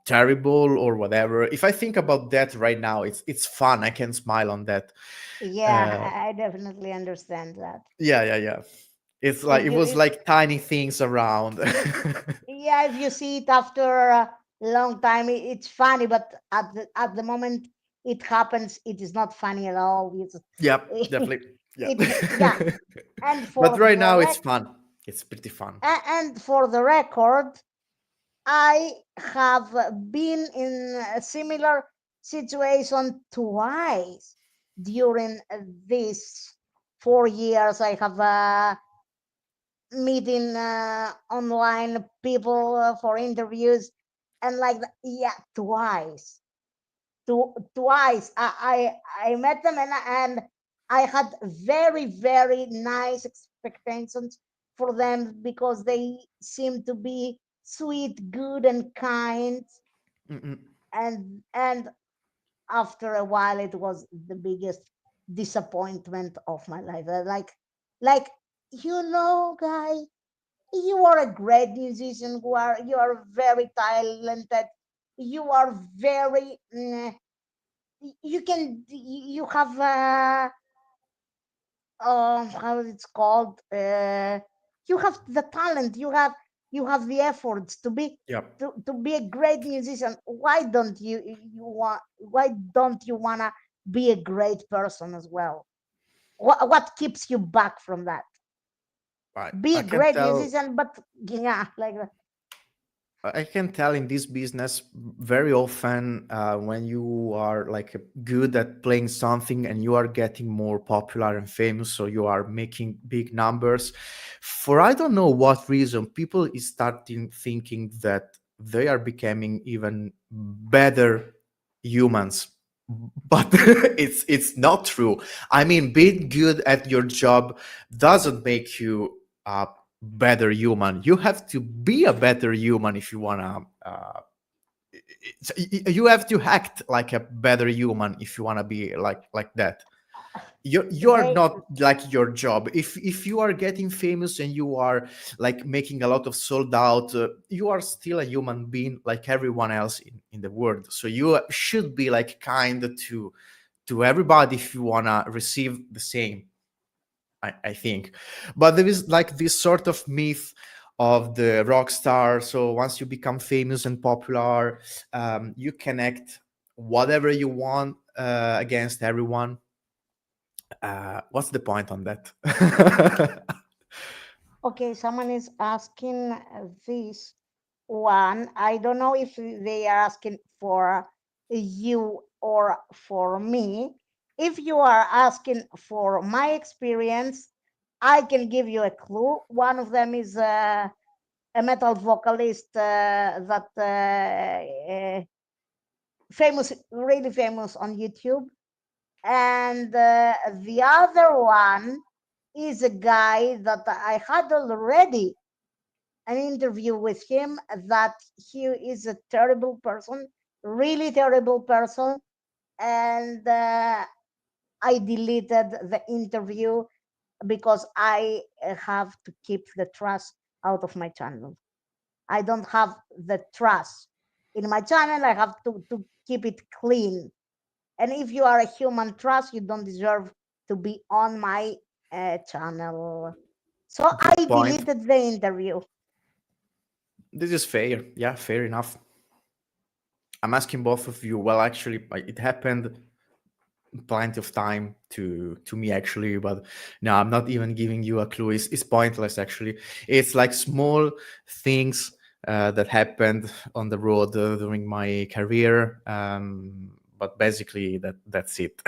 terrible or whatever. If I think about that right now, it's fun, I can smile on that. yeah, uh I definitely understand that. yeah, it's like If it you was like tiny things around. yeah, if you see it after a long time, it's funny, but at the moment it happens, it is not funny at all. It's Yep, definitely. Yeah. yeah. And But for right the now it's fun. It's pretty fun. and for the record, I have been in a similar situation twice during these 4 years. I have meeting online people for interviews, and like yeah, twice I met them, and I had very very nice expectations for them because they seem to be sweet, good, and kind. Mm-mm. And after a while, it was the biggest. disappointment of my life. Like, guy, you are a great musician. You are very talented. You are very. You have how it's called. You have the talent. You have the efforts to be Yeah. to be a great musician. Why don't you wanna be a great person as well? What keeps you back from that? Be I a can great tell. musician, but yeah, like I can tell in this business very often when you are like good at playing something and you are getting more popular and famous, so you are making big numbers. For I don't know what reason, people is starting thinking that they are becoming even better humans, but it's not true. I mean, being good at your job doesn't make you a better human. You have to be a better human if you wanna. You have to act like a better human if you wanna be like that. You are they not like your job. If you are getting famous and you are like making a lot of sold out, you are still a human being like everyone else in the world. So you should be like kind to everybody if you wanna receive the same. I think. But there is like this sort of myth of the rock star. So once you become famous and popular, you connect whatever you want against everyone. What's the point on that? Okay, someone is asking this one. I don't know if they are asking for you or for me. If you are asking for my experience, I can give you a clue. One of them is a metal vocalist that famous, really famous on YouTube, and the other one is a guy that I had already an interview with him, that he is a terrible person, really terrible person, and I deleted the interview because I have to keep the trust out of my channel. I don't have the trust in my channel. I have to keep it clean. And if you are a human trust, you don't deserve to be on my channel. So I Good point. deleted the interview. This is fair. Yeah, fair enough. I'm asking both of you. Well, actually, it happened plenty of time to me actually, but no, I'm not even giving you a clue. It's pointless actually. It's like small things that happened on the road during my career, but basically that's it.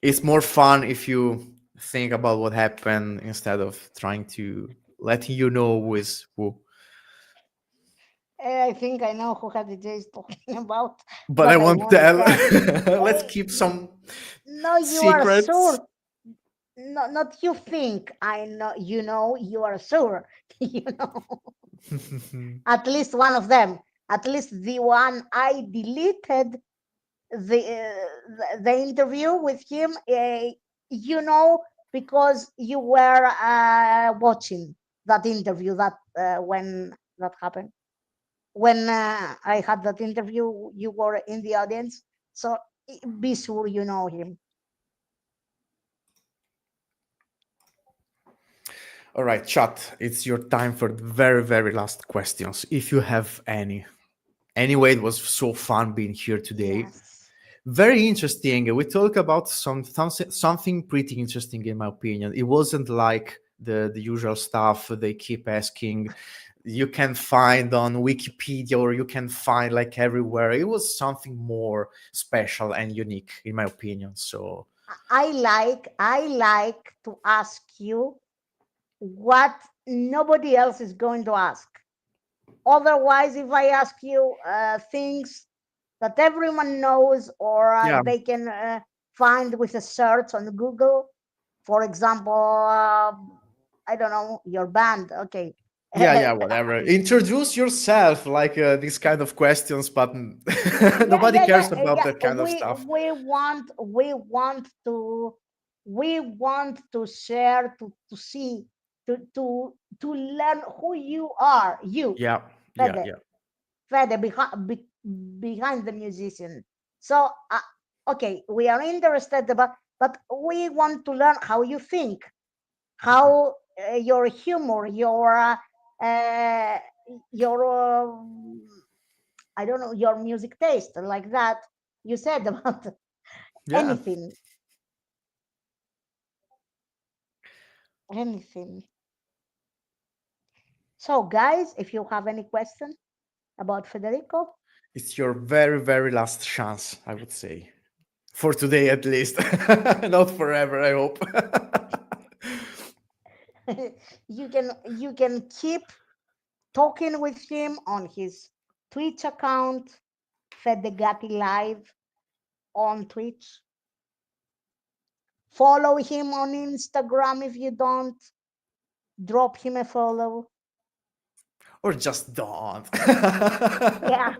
It's more fun if you think about what happened instead of trying to letting you know who is who. I think I know who Khadija is talking about, But I but I won't won't tell. tell. Let's Eh, keep some no, you are secrets. sure. No, not you think. I know. You are sure. you know. At least one of them. At least the one I deleted the interview with him. You know, because you were watching that interview that when that happened. When I had that interview, you were in the audience, so be sure you know him. All right, chat. It's your time for the very, very last questions, if you have any. Anyway, it was so fun being here today. Yes. Very interesting. We talk about something pretty interesting, in my opinion. It wasn't like the usual stuff they keep asking. You can find on Wikipedia or you can find like everywhere. It was something more special and unique, in my opinion. So I like to ask you what nobody else is going to ask. Otherwise, if I ask you things that everyone knows, or yeah, they can find with a search on Google, for example, I don't know, your band. Okay, Yeah, whatever. Introduce yourself, like these kind of questions, but Yeah, nobody yeah, cares yeah, about yeah. that kind of stuff. We want to share, to see, to learn who you are, you, Yeah, yeah, Fede, yeah. behind the musician. So, okay, we are interested, but we want to learn how you think, Mhm. how your humor, uh, your I don't know, your music taste, like that you said about Yeah, anything, anything. So, guys, if you have any question about Federico, it's your very, very last chance, I would say. For today, at least. Not forever, I hope. you can keep talking with him on his Twitch account, Fede Gatti Live on Twitch. Follow him on Instagram if you don't. Drop him a follow. Or just don't. Yeah.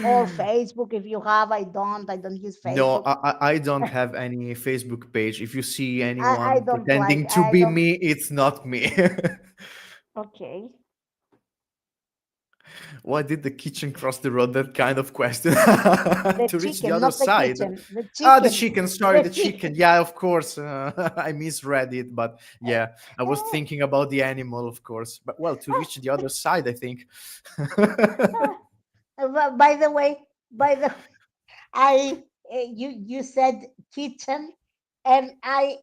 Or Facebook if you have. I don't use No, Facebook. I don't have any Facebook page. If you see I anyone don't like, pretending to I be don't. me, it's not me. Okay. Why did the kitchen cross the road? That kind of question. The To reach the chicken, other not the side. kitchen. The Ah, the chicken. chicken. Sorry, The the chicken. chicken. Yeah, of course. I misread it, but yeah, I was Uh, thinking about the animal, of course. But well, to reach the other side, I think. by the way, by the I you said kitchen, and my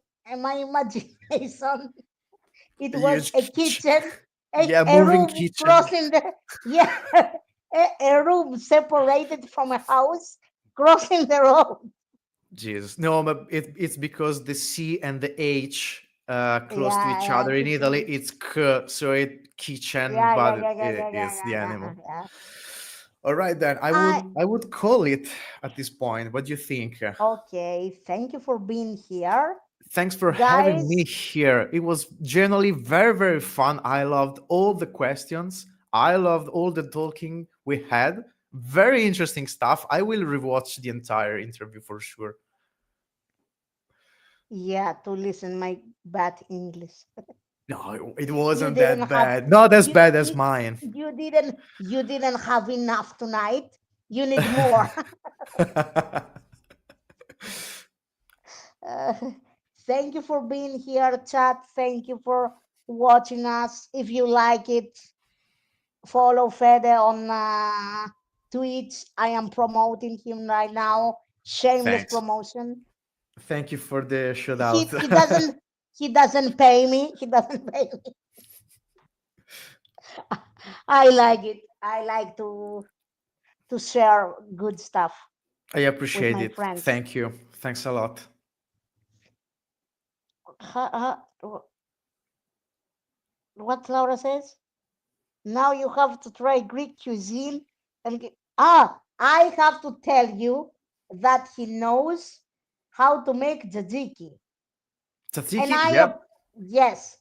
imagination, it was Huge a kitchen. kitchen, Yeah, a moving room kitchen. crossing the, yeah, a room separated from a house crossing the road. Jesus. No, but it's because the C and the H close to Yeah, each yeah, other. In Italy, kitchen. it's K, so it kitchen, Yeah, yeah, but yeah, yeah, it yeah, yeah, is the yeah, yeah, animal. yeah. All right, then I I would call it at this point. What do you think? Okay. Thank you for being here, Thanks for having me guys. here. It was generally very, very fun. I loved all the questions. I loved all the talking we had. Very interesting stuff. I will rewatch the entire interview for sure. Yeah, to listen my bad English. No, it You wasn't didn't that have bad. Not as you bad as you mine. you didn't have enough tonight. You need more. Uh, Thank you for being here, chat. Thank you for watching us. If you like it, follow Fede on Twitch. I am promoting him right now. Shameless Thanks. promotion. Thank you for the shout He out. he doesn't he doesn't pay me. He doesn't pay me. I like it. I like to share good stuff I with appreciate my it. friends. Thank you. Thanks a lot. What Laura says? Now you have to try Greek cuisine. I have to tell you that he knows how to make tzatziki. And Tzatziki? Yep. yes,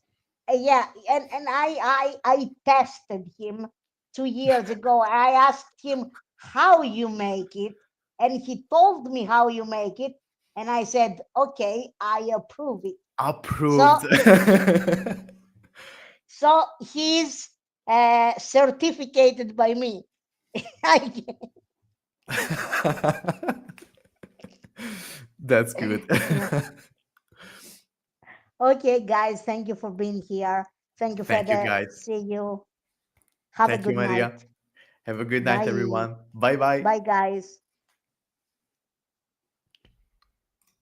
yeah, and I tested him 2 years ago. I asked him how you make it, and he told me how you make it, and I said, okay, I approve it. So Approved. so he's certificated by me. That's good. Okay, guys, thank you for being here. Thank you, Thank you, Fede. guys. See you. Have a Thank you, good night. Maria. Have a good night, Bye. everyone. Bye bye. Bye, guys.